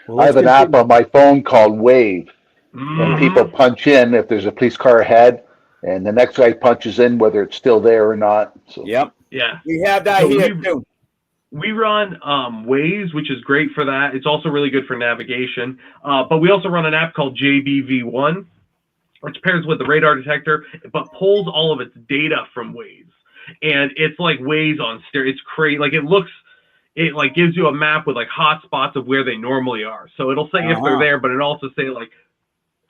Well, I have an app on my phone called Wave. And people punch in if there's a police car ahead, and the next guy punches in whether it's still there or not. So. Yep. Yeah. We have that here, too. We run Waze, which is great for that. It's also really good for navigation. But we also run an app called JBV1, which pairs with the radar detector, but pulls all of its data from Waze. And it's like Waze on stereo. It's crazy. Like it like gives you a map with like hot spots of where they normally are. So it'll say if they're there, but it also say like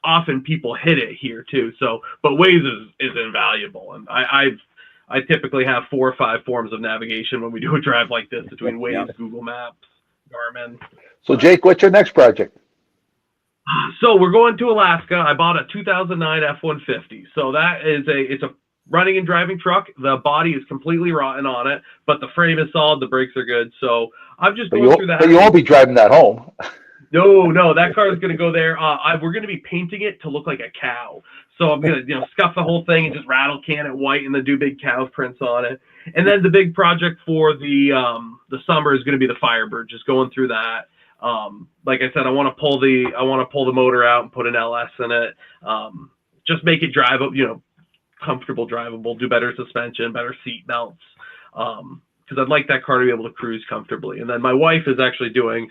often people hit it here too. So, but Waze is invaluable. And I typically have 4 or 5 forms of navigation when we do a drive like this between Waze, Google Maps, Garmin. So Jake, what's your next project? So we're going to Alaska. I bought a 2009 F-150. So that is it's a running and driving truck. The body is completely rotten on it, but the frame is solid. The brakes are good. So I'm just going through that. But you won't be driving that home. No, that car is going to go there. We're going to be painting it to look like a cow. So I'm going to, scuff the whole thing and just rattle can it white and then do big cow prints on it. And then the big project for the summer is going to be the Firebird. Just going through that. Like I said, I want to pull the motor out and put an LS in it. Just make it drive, comfortable, drivable, do better suspension, better seat belts. Because I'd like that car to be able to cruise comfortably. And then my wife is actually doing,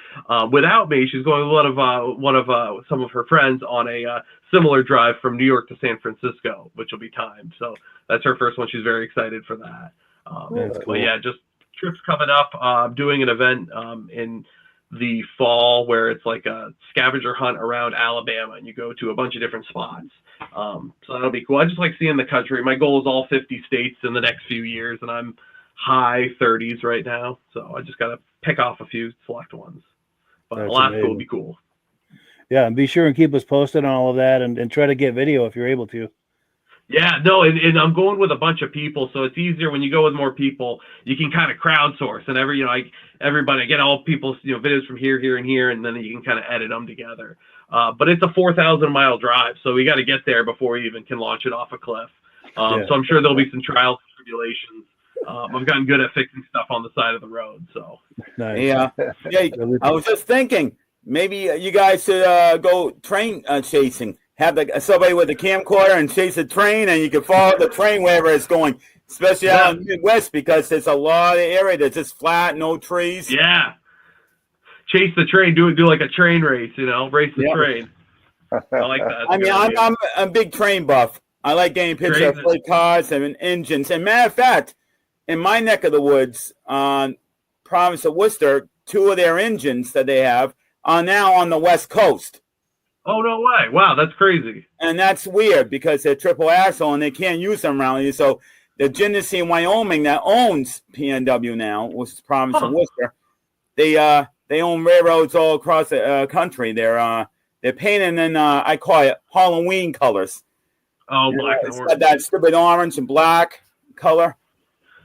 without me, she's going with some of her friends on a similar drive from New York to San Francisco, which will be timed. So that's her first one. She's very excited for that. That's cool. But yeah, just trips coming up. I'm doing an event in the fall where it's like a scavenger hunt around Alabama, and you go to a bunch of different spots. So that'll be cool. I just like seeing the country. My goal is all 50 states in the next few years, and I'm high 30s right now. So I just got to pick off a few select ones. But That's Alaska amazing. will be cool. Yeah, and be sure and keep us posted on all of that, and try to get video if you're able to. Yeah, no, and I'm going with a bunch of people, so it's easier when you go with more people. You can kind of crowdsource, and everybody get all people's videos from here, and here, and then you can kind of edit them together. But it's a 4,000-mile drive, so we got to get there before we even can launch it off a cliff. So I'm sure there'll be some trials and tribulations. I've gotten good at fixing stuff on the side of the road. So Nice. Yeah. I was just thinking maybe you guys should go train chasing. Have somebody with a camcorder and chase a train, and you can follow the train wherever it's going, especially out in the Midwest, because there's a lot of area that's just flat, no trees. Yeah. Chase the train, do like a train race, race the train. I like that. I mean, I'm a big train buff. I like getting pictures of freight cars and engines. And matter of fact, in my neck of the woods, on province of Worcester, 2 of their engines that they have are now on the West Coast. Oh, no way. Wow, that's crazy. And that's weird because they're triple axle and they can't use them around here. So the Genesee in Wyoming that owns PNW now, which is province of Worcester, they own railroads all across the country. They're painted in I call it Halloween colors. Oh, black and it's orange. got that stupid orange and black color.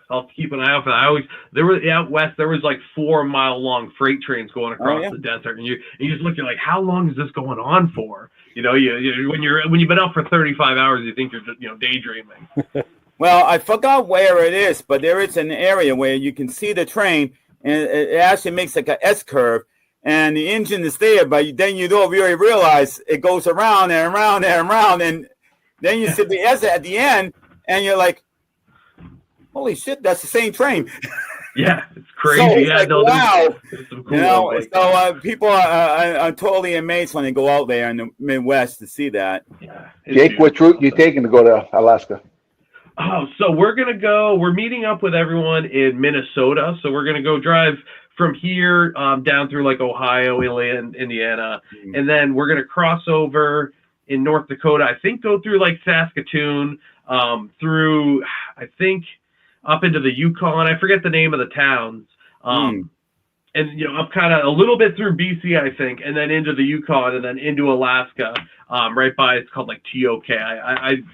I'll keep an eye out for that. There was out west. There was like 4-mile-long freight trains going across the desert, and you just look, you're like, how long is this going on for? When you've been out for 35 hours, you think you're just daydreaming. Well, I forgot where it is, but there is an area where you can see the train, and it actually makes like an S curve, and the engine is there, but then you don't really realize it goes around and around and around, and then you see the S at the end, and you're like, holy shit, that's the same train. Yeah, it's crazy. So wow. There's some cool so people are totally amazed when they go out there in the Midwest to see that. Yeah, Jake, which route you taking to go to Alaska? Oh, so we're meeting up with everyone in Minnesota. So we're going to go drive from here down through like Ohio, Indiana. And then we're going to cross over in North Dakota. I think go through like Saskatoon, through, I think, up into the Yukon. I forget the name of the towns. And, up kind of a little bit through BC, I think, and then into the Yukon and then into Alaska, right by, it's called like TOK. I've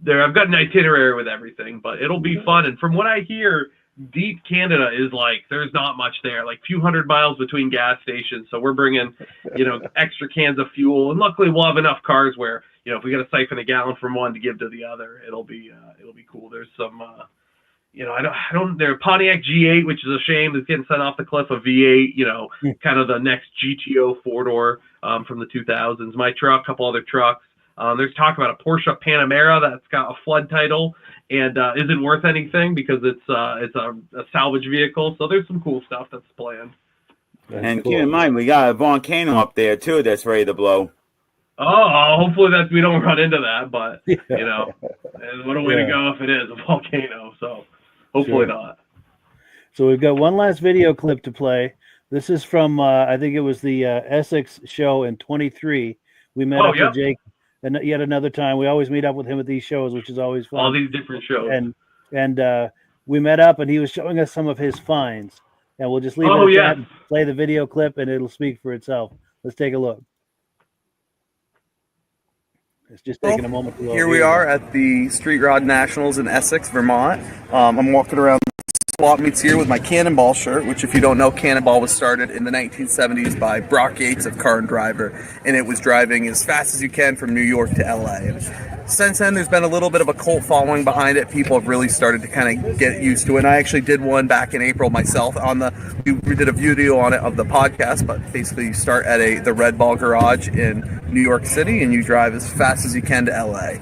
got an itinerary with everything, but it'll be fun. And from what I hear, deep Canada is like, there's not much there, like a few hundred miles between gas stations. So we're bringing, extra cans of fuel. And luckily we'll have enough cars where, if we got to siphon a gallon from one to give to the other, it'll be cool. There's some, their Pontiac G8, which is a shame, is getting sent off the cliff. A V8, kind of the next GTO 4-door from the 2000s. My truck, a couple other trucks. There's talk about a Porsche Panamera that's got a flood title and isn't worth anything because it's a salvage vehicle. So there's some cool stuff that's planned. And keep in mind, we got a volcano up there too that's ready to blow. Oh, hopefully we don't run into that, but what a way to go if it is a volcano. So hopefully not. So we've got one last video clip to play. This is from I think it was the Essex show in 23. We met up with Jake, and yet another time. We always meet up with him at these shows, which is always fun. All these different shows. And we met up, and he was showing us some of his finds. And we'll just leave it at that and play the video clip, and it'll speak for itself. Let's take a look. It's just taking a moment to load. Here we are at the Street Rod Nationals in Essex, Vermont. I'm walking around swap meets here with my Cannonball shirt, which if you don't know, Cannonball was started in the 1970s by Brock Yates of Car and Driver, and it was driving as fast as you can from New York to LA. And since then, there's been a little bit of a cult following behind it. People have really started to kind of get used to it. And I actually did one back in April myself we did a video on it of the podcast, but basically you start at the Red Ball Garage in New York City and you drive as fast as you can to LA.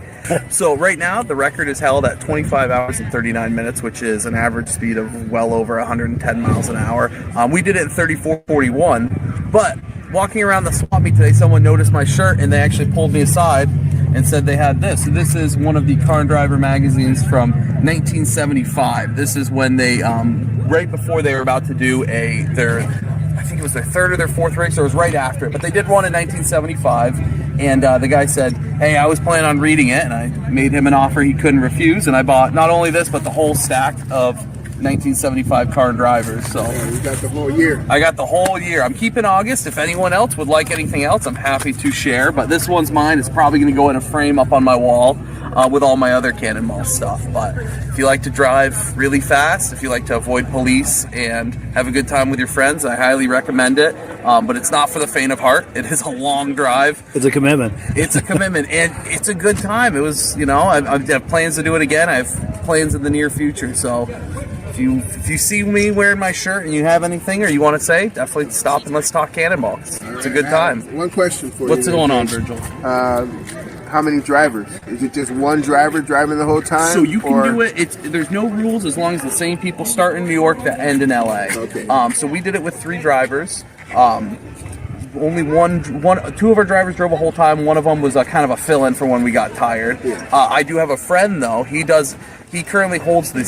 So right now the record is held at 25 hours and 39 minutes, which is an average speed of well over 110 miles an hour. We did it in 34:41, but walking around the swap meet today, someone noticed my shirt and they actually pulled me aside and said they had this. So this is one of the Car and Driver magazines from 1975. This is when they, right before they were about to do I think it was their third or their fourth race, or it was right after it, but they did one in 1975, and the guy said, hey, I was planning on reading it, and I made him an offer he couldn't refuse, and I bought not only this, but the whole stack of 1975 Car and Drivers. So you got the whole year. I got the whole year. I'm keeping August. If anyone else would like anything else, I'm happy to share, but this one's mine. It's probably going to go in a frame up on my wall. with all my other Cannonball stuff. But if you like to drive really fast, if you like to avoid police and have a good time with your friends, I highly recommend it. But it's not for the faint of heart. It is a long drive. It's a commitment. It's a commitment, and it's a good time. It was, I have plans to do it again. I have plans in the near future. So if you see me wearing my shirt and you have anything or you want to say, definitely stop and let's talk Cannonball. It's a good time. One question for you. What's going on, Virgil? How many drivers? Is it just one driver driving the whole time? So you can do it. There's no rules as long as the same people start in New York that end in LA. Okay. So we did it with 3 drivers. Only two of our drivers drove a whole time. One of them was kind of a fill-in for when we got tired. Yeah. I do have a friend though. He currently holds the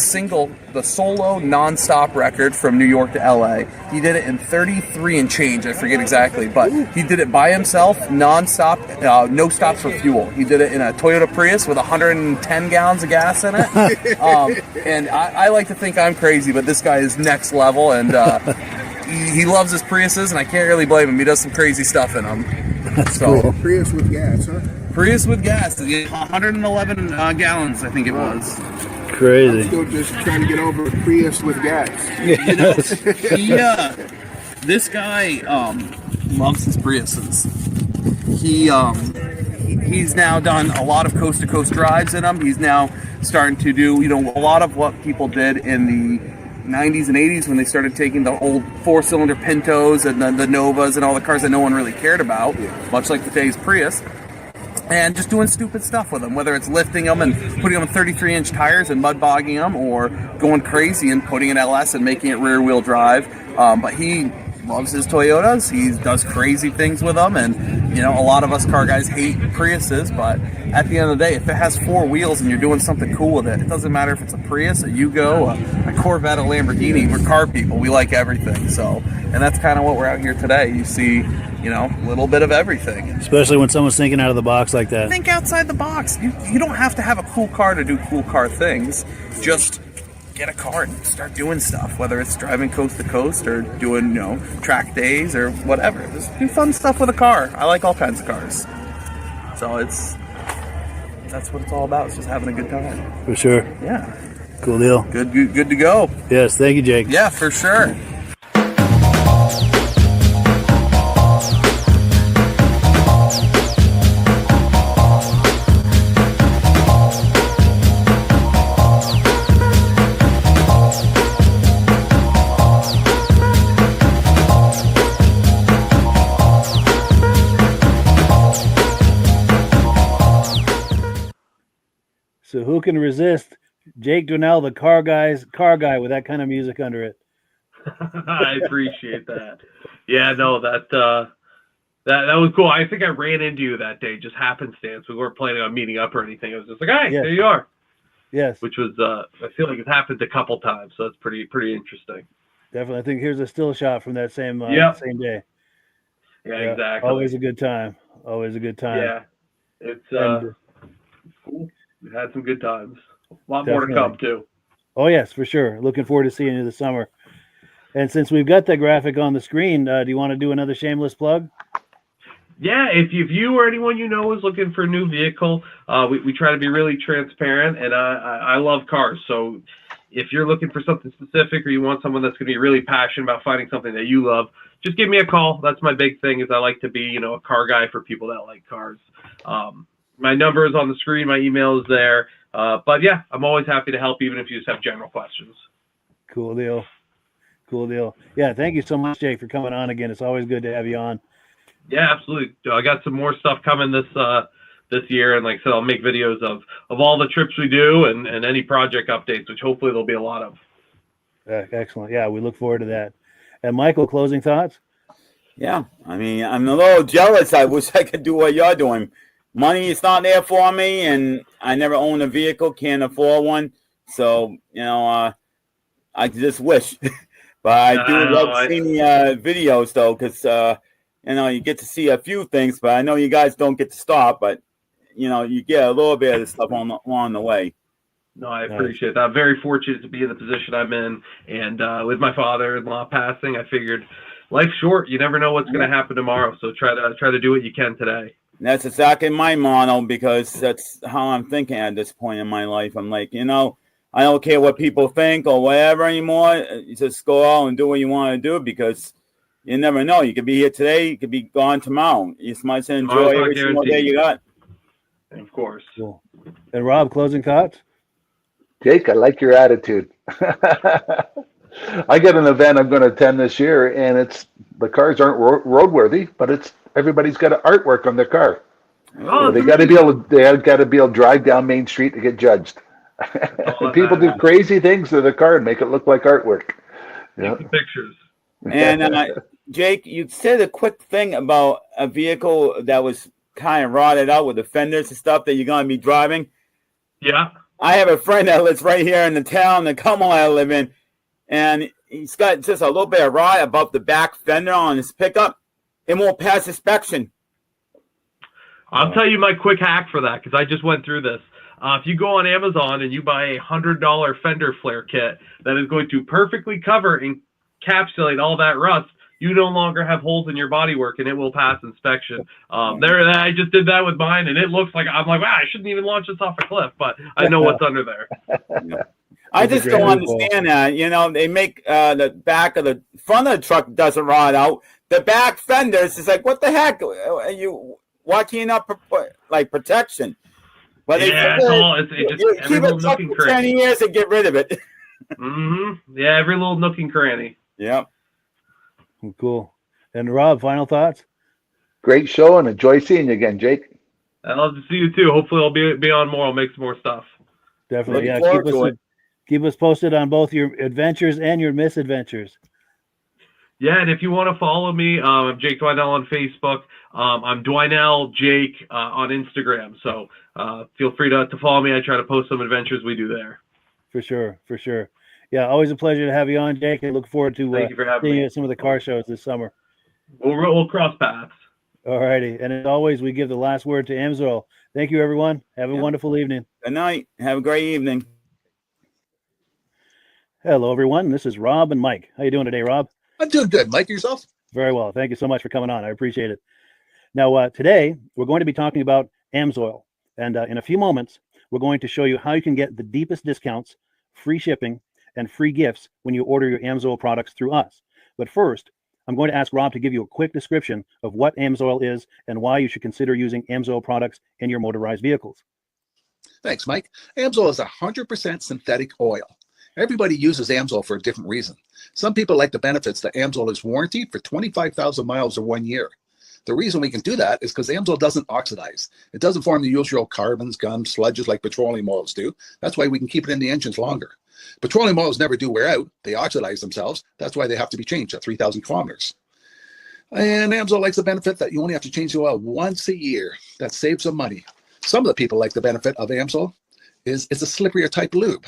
solo non-stop record from New York to LA. He did it in 33 and change. I forget exactly, but he did it by himself, non-stop, no stops for fuel. He did it in a Toyota Prius with 110 gallons of gas in it. And I like to think I'm crazy, but this guy is next level, and he loves his Priuses, and I can't really blame him. He does some crazy stuff in them. So cool. Prius with gas, huh? Prius with gas, 111 gallons, I think it was. Crazy. I'm still just trying to get over Prius with gas. Yes. This guy loves his Priuses. He's now done a lot of coast-to-coast drives in them. He's now starting to do, a lot of what people did in the 90s and 80s when they started taking the old 4-cylinder Pintos and the Novas and all the cars that no one really cared about, much like today's Prius, and just doing stupid stuff with them, whether it's lifting them and putting them on 33-inch tires and mud bogging them, or going crazy and putting an LS and making it rear-wheel drive. But he loves his Toyotas. He does crazy things with them, and a lot of us car guys hate Priuses, but at the end of the day, if it has 4 wheels and you're doing something cool with it, it doesn't matter if it's a Prius, a Yugo, a Corvette, a Lamborghini. We're car people. We like everything. So, and that's kind of what we're out here today. You see, a little bit of everything. Especially when someone's thinking out of the box like that. Think outside the box. You don't have to have a cool car to do cool car things. Just get a car and start doing stuff, whether it's driving coast to coast or doing, track days or whatever. Just do fun stuff with a car. I like all kinds of cars. So that's what it's all about. It's just having a good time. For sure. Yeah. Cool deal. Good to go. Yes, thank you, Jake. Yeah, for sure. So who can resist Jake Dwinell, the car guy with that kind of music under it? I appreciate that. Yeah, no, that was cool. I think I ran into you that day, just happenstance. We weren't planning on meeting up or anything. It was just like, hey, Yes. there you are. Yes. Which was, I feel like it's happened a couple times, so that's pretty interesting. Definitely. I think here's a still shot from that same same day. Yeah, exactly. Always a good time. Always a good time. Yeah, it's cool. We've had some good times. A lot more to come too. Oh yes, for sure. Looking forward to seeing you this summer. And since we've got that graphic on the screen, do you want to do another shameless plug? Yeah, if you or anyone is looking for a new vehicle, we try to be really transparent, and I love cars. So if you're looking for something specific or you want someone that's going to be really passionate about finding something that you love, just give me a call. That's my big thing, is I like to be, a car guy for people that like cars. My number is on the screen. My email is there. But yeah, I'm always happy to help, even if you just have general questions. Cool deal. Cool deal. Yeah, thank you so much, Jake, for coming on again. It's always good to have you on. Yeah, absolutely. I got some more stuff coming this year, and like I said, I'll make videos of all the trips we do and any project updates, which hopefully there'll be a lot of. Excellent. Yeah, we look forward to that. And Michael, closing thoughts? Yeah, I mean, I'm a little jealous. I wish I could do what you're doing. Money is not there for me, and I never own a vehicle, can't afford one. So, I just wish. But I do love seeing the videos, though, because, you get to see a few things, but I know you guys don't get to stop, but, you get a little bit of stuff along the way. No, I appreciate that. I'm very fortunate to be in the position I'm in, and with my father-in-law passing, I figured life's short. You never know what's going to happen tomorrow, so try to do what you can today. That's exactly my motto, because that's how I'm thinking at this point in my life. I'm like, I don't care what people think or whatever anymore. You just go out and do what you want to do, because you never know. You could be here today, you could be gone tomorrow. You just might enjoy every single day you got. Of course. Cool. And Rob, closing thoughts? Jake, I like your attitude. I got an event I'm going to attend this year, and the cars aren't roadworthy, but everybody's got an artwork on their car. So they got to be able to drive down Main Street to get judged. And people do crazy things to the car and make it look like artwork. Take the pictures. And Jake, you said a quick thing about a vehicle that was kind of rotted out with the fenders and stuff that you're going to be driving. Yeah. I have a friend that lives right here in the town, the Cannonball I live in, and he's got just a little bit of rot above the back fender on his pickup. It won't pass inspection. I'll tell you my quick hack for that, because I just went through this. If you go on Amazon and you buy a $100 fender flare kit that is going to perfectly cover and encapsulate all that rust, you no longer have holes in your bodywork, and it will pass inspection. I just did that with mine, and it looks like, I'm like, wow, I shouldn't even launch this off a cliff, but I know what's under there. I just don't understand that. They make the back of the front of the truck doesn't rot out. The back fenders is like, what the heck? Why can't you not like protection? Well, it's just every little nook and cranny. 10 years and get rid of it. Yeah, every little nook and cranny. Yep. Cool. And Rob, final thoughts? Great show, and enjoy seeing you again, Jake. I'd love to see you too. Hopefully I'll be on more. I'll make some more stuff. Definitely. Keep us posted on both your adventures and your misadventures. Yeah, and if you want to follow me, I'm Jake Dwinell on Facebook. I'm Dwinell Jake on Instagram. So feel free to follow me. I try to post some adventures we do there. For sure. Yeah, always a pleasure to have you on, Jake. I look forward to seeing you at some of the car shows this summer. We'll cross paths. All righty. And as always, we give the last word to Amsoil. Thank you, everyone. Have a wonderful evening. Good night. Have a great evening. Hello, everyone. This is Rob and Mike. How you doing today, Rob? I'm doing good. Mike, yourself? Very well. Thank you so much for coming on. I appreciate it. Now, today, we're going to be talking about Amsoil. And in a few moments, we're going to show you how you can get the deepest discounts, free shipping, and free gifts when you order your Amsoil products through us. But first, I'm going to ask Rob to give you a quick description of what Amsoil is and why you should consider using Amsoil products in your motorized vehicles. Thanks, Mike. Amsoil is 100% synthetic oil. Everybody uses Amsoil for a different reason. Some people like the benefits that Amsoil is warranted for 25,000 miles or 1 year. The reason we can do that is because Amsoil doesn't oxidize. It doesn't form the usual carbons, gums, sludges like petroleum oils do. That's why we can keep it in the engines longer. Petroleum oils never do wear out. They oxidize themselves. That's why they have to be changed at 3,000 kilometers. And Amsoil likes the benefit that you only have to change the oil once a year. That saves some money. Some of the people like the benefit of Amsoil is it's a slipperier type lube.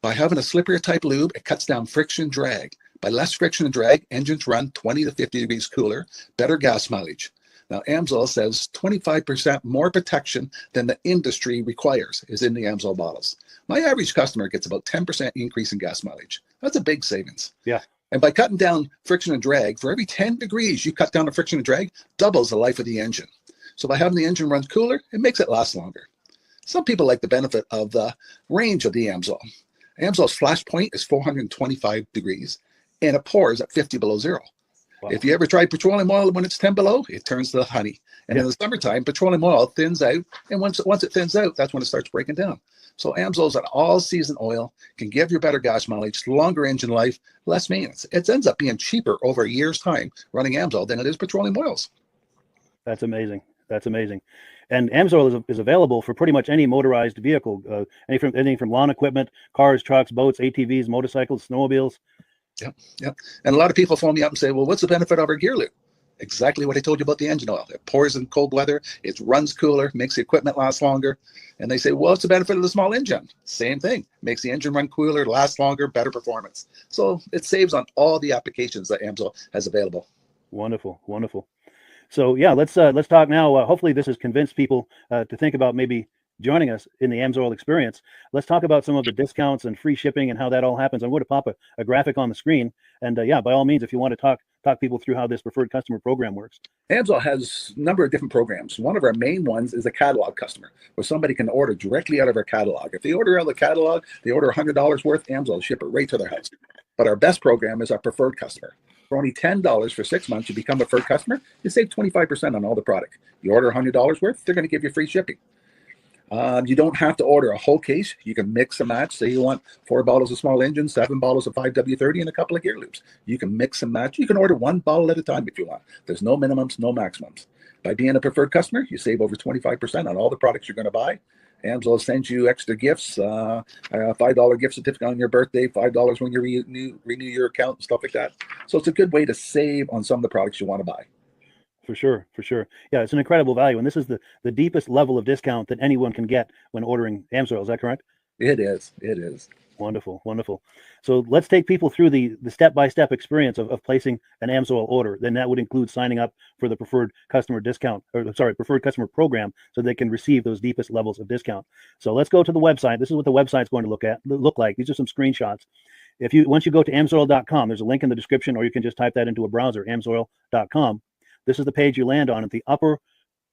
By having a slipperier type lube, it cuts down friction drag. By less friction and drag, engines run 20 to 50 degrees cooler, better gas mileage. Now, Amsoil says 25% more protection than the industry requires is in the Amsoil bottles. My average customer gets about 10% increase in gas mileage. That's a big savings. Yeah. And by cutting down friction and drag, for every 10 degrees you cut down the friction and drag, doubles the life of the engine. So by having the engine run cooler, it makes it last longer. Some people like the benefit of the range of the Amsoil. Amsoil's flash point is 425 degrees, and it pours at 50 below zero. Wow. If you ever try petroleum oil when it's 10 below, it turns to honey. And in the summertime, petroleum oil thins out, and once it thins out, that's when it starts breaking down. So Amsoil's an all-season oil, can give you better gas mileage, longer engine life, less maintenance. It ends up being cheaper over a year's time running Amsoil than it is petroleum oils. That's amazing. And Amsoil is available for pretty much any motorized vehicle, anything from lawn equipment, cars, trucks, boats, ATVs, motorcycles, snowmobiles. Yep. And a lot of people phone me up and say, well, what's the benefit of our gear lube? Exactly what I told you about the engine oil. It pours in cold weather, it runs cooler, makes the equipment last longer. And they say, well, what's the benefit of the small engine? Same thing. Makes the engine run cooler, last longer, better performance. So it saves on all the applications that Amsoil has available. Wonderful. So yeah, let's talk now. Hopefully this has convinced people to think about maybe joining us in the Amsoil experience. Let's talk about some of the discounts and free shipping and how that all happens. I'm going to pop a graphic on the screen. And by all means, if you want to talk talk people through how this preferred customer program works. Amsoil has a number of different programs. One of our main ones is a catalog customer, where somebody can order directly out of our catalog. If they order out of the catalog, they order $100 worth, Amsoil will ship it right to their house. But our best program is our preferred customer. For only $10 for 6 months, you become a preferred customer, you save 25% on all the product. You order $100 worth, they're going to give you free shipping. You don't have to order a whole case. You can mix and match. Say you want 4 bottles of small engine, 7 bottles of 5W30, and a couple of gear loops. You can mix and match. You can order 1 bottle at a time if you want. There's no minimums, no maximums. By being a preferred customer, you save over 25% on all the products you're going to buy. Amsoil sends you extra gifts, a $5 gift certificate on your birthday, $5 when you renew your account, and stuff like that. So it's a good way to save on some of the products you want to buy. For sure, for sure. Yeah, it's an incredible value, and this is the deepest level of discount that anyone can get when ordering Amsoil. Is that correct? It is. It is. Wonderful, wonderful. So let's take people through the step-by-step experience of placing an Amsoil order. Then that would include signing up for the preferred customer discount, or sorry, preferred customer program, so they can receive those deepest levels of discount. So let's go to the website. This is what the website's going to look like. These are some screenshots. Once you go to amsoil.com, there's a link in the description, or you can just type that into a browser, amsoil.com. This is the page you land on. At the upper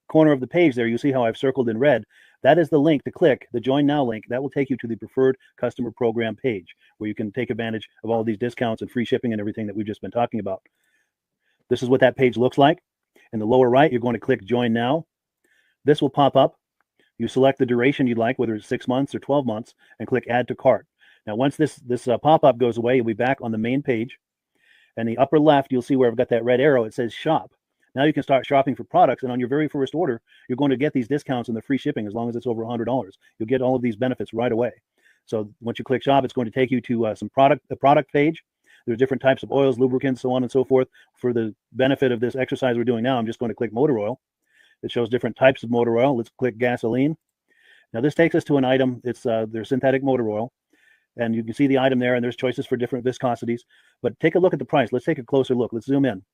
corner of the page there, you see how I've circled in red. That is the link to click, the Join Now link. That will take you to the preferred customer program page, where you can take advantage of all these discounts and free shipping and everything that we've just been talking about. This is what that page looks like. In the lower right, you're going to click Join Now. This will pop up. You select the duration you'd like, whether it's 6 months or 12 months, and click Add to Cart. Now, once this pop-up goes away, you'll be back on the main page. And the upper left, you'll see where I've got that red arrow. It says Shop. Now you can start shopping for products, and on your very first order, you're going to get these discounts and the free shipping as long as it's over $100. You'll get all of these benefits right away. So once you click Shop, it's going to take you to the product page. There's different types of oils, lubricants, so on and so forth. For the benefit of this exercise we're doing now, I'm just going to click motor oil. It shows different types of motor oil. Let's click gasoline. Now this takes us to an item. It's their synthetic motor oil. And you can see the item there, and there's choices for different viscosities. But take a look at the price. Let's take a closer look. Let's zoom in.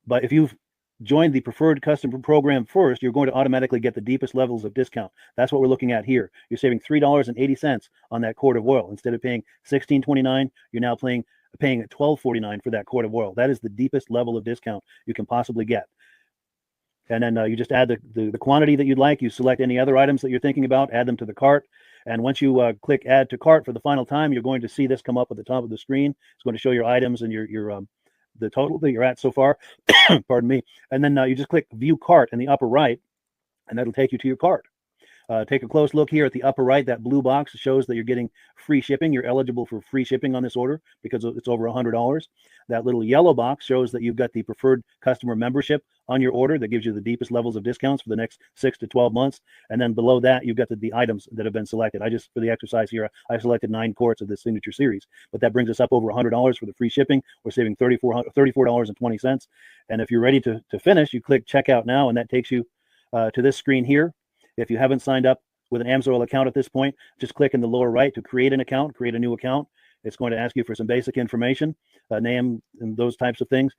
But if you've joined the preferred customer program first, you're going to automatically get the deepest levels of discount. That's what we're looking at here. You're saving $3.80 on that quart of oil. Instead of paying $16.29, you're now paying $12.49 for that quart of oil. That is the deepest level of discount you can possibly get. And then you just add the quantity that you'd like. You select any other items that you're thinking about, add them to the cart. And once you click Add to Cart for the final time, you're going to see this come up at the top of the screen. It's going to show your items and your the total that you're at so far. Pardon me. And then you just click View Cart in the upper right, and that'll take you to your cart. Take a close look here at the upper right. That blue box shows that you're getting free shipping. You're eligible for free shipping on this order because it's over $100. That little yellow box shows that you've got the preferred customer membership on your order that gives you the deepest levels of discounts for the next 6 to 12 months. And then below that, you've got the items that have been selected. For the exercise here, I selected 9 quarts of the signature series, but that brings us up over $100 for the free shipping. We're saving $34.20. And if you're ready to finish, you click Checkout Now, and that takes you to this screen here. If you haven't signed up with an Amsoil account at this point, just click in the lower right to create an account, create a new account. It's going to ask you for some basic information, name and those types of things.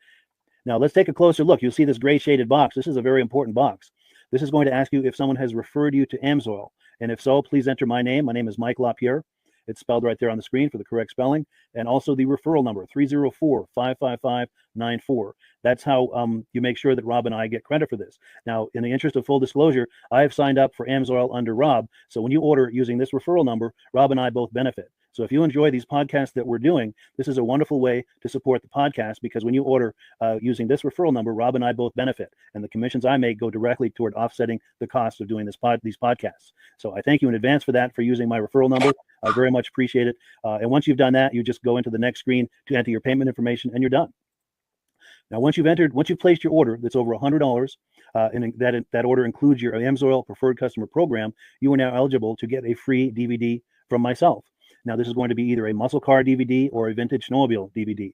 Now let's take a closer look. You'll see this gray shaded box. This is a very important box. This is going to ask you if someone has referred you to Amsoil. And if so, please enter my name. My name is Mike LaPierre. It's spelled right there on the screen for the correct spelling. And also the referral number, 304-555-94. That's how you make sure that Rob and I get credit for this. Now, in the interest of full disclosure, I have signed up for Amsoil under Rob. So when you order using this referral number, Rob and I both benefit. So if you enjoy these podcasts that we're doing, this is a wonderful way to support the podcast, because when you order using this referral number, Rob and I both benefit. And the commissions I make go directly toward offsetting the cost of doing these podcasts. So I thank you in advance for that, for using my referral number. I very much appreciate it. And once you've done that, you just go into the next screen to enter your payment information, and you're done. Now, once you've placed your order that's over $100, and that order includes your Amsoil Preferred Customer Program, you are now eligible to get a free DVD from myself. Now, this is going to be either a muscle car DVD or a vintage snowmobile DVD.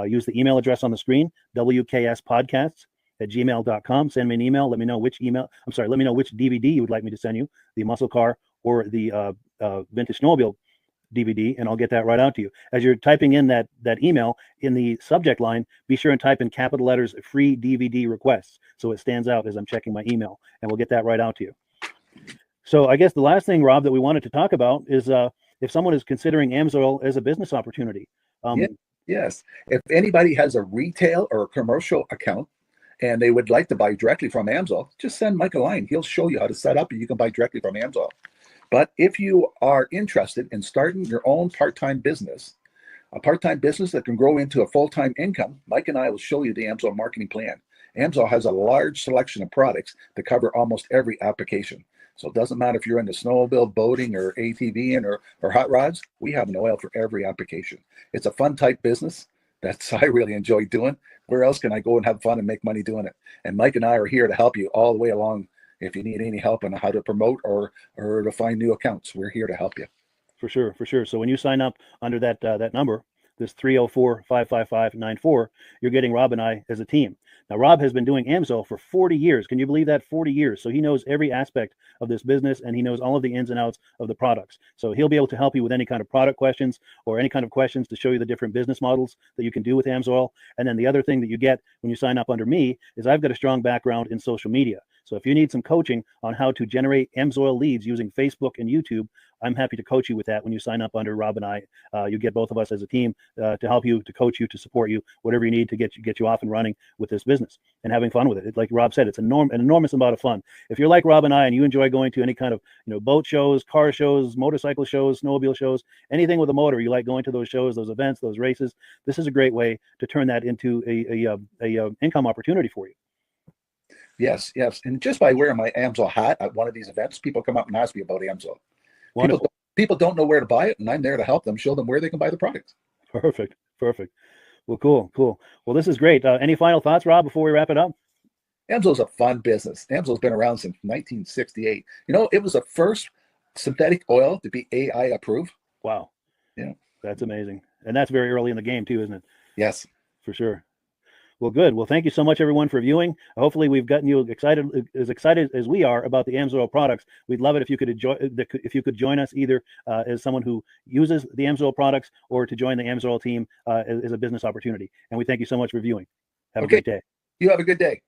Use the email address on the screen, wkspodcasts@gmail.com. Send me an email. Let me know which DVD you would like me to send you, the muscle car or the vintage snowmobile DVD, and I'll get that right out to you. As you're typing in that email, in the subject line, be sure and type in capital letters, free DVD requests, so it stands out as I'm checking my email, and we'll get that right out to you. So I guess the last thing, Rob, that we wanted to talk about is if someone is considering Amsoil as a business opportunity. Yes. If anybody has a retail or a commercial account and they would like to buy directly from Amsoil, just send Mike a line. He'll show you how to set up and you can buy directly from Amsoil. But if you are interested in starting your own part-time business, a part-time business that can grow into a full-time income, Mike and I will show you the Amsoil marketing plan. Amsoil has a large selection of products that cover almost every application. So it doesn't matter if you're into snowmobile, boating, or ATVing or hot rods, we have an oil for every application. It's a fun type business. That's I really enjoy doing. Where else can I go and have fun and make money doing it? And Mike and I are here to help you all the way along. If you need any help on how to promote or to find new accounts, we're here to help you. For sure, for sure. So when you sign up under that number, this 304-555-94, you're getting Rob and I as a team. Now, Rob has been doing Amsoil for 40 years. Can you believe that? 40 years. So he knows every aspect of this business, and he knows all of the ins and outs of the products. So he'll be able to help you with any kind of product questions or any kind of questions to show you the different business models that you can do with Amsoil. And then the other thing that you get when you sign up under me is I've got a strong background in social media. So if you need some coaching on how to generate Amsoil leads using Facebook and YouTube, I'm happy to coach you with that when you sign up under Rob and I. You get both of us as a team to help you, to coach you, to support you, whatever you need to get you off and running with this business and having fun with it. Like Rob said, it's an enormous amount of fun. If you're like Rob and I and you enjoy going to any kind of boat shows, car shows, motorcycle shows, snowmobile shows, anything with a motor, you like going to those shows, those events, those races, this is a great way to turn that into a income opportunity for you. Yes, yes. And just by wearing my Amsoil hat at one of these events, people come up and ask me about Amsoil. People don't know where to buy it, and I'm there to help them, show them where they can buy the products. Perfect. Well, cool. Well, this is great. Any final thoughts, Rob, before we wrap it up? Amsoil's a fun business. Amsoil's been around since 1968. It was the first synthetic oil to be AI approved. Wow. Yeah. That's amazing. And that's very early in the game too, isn't it? Yes. For sure. Well, good. Well, thank you so much, everyone, for viewing. Hopefully, we've gotten you excited as we are about the Amsoil products. We'd love it if you could join us either as someone who uses the Amsoil products or to join the Amsoil team as a business opportunity. And we thank you so much for viewing. Have a great day. You have a good day.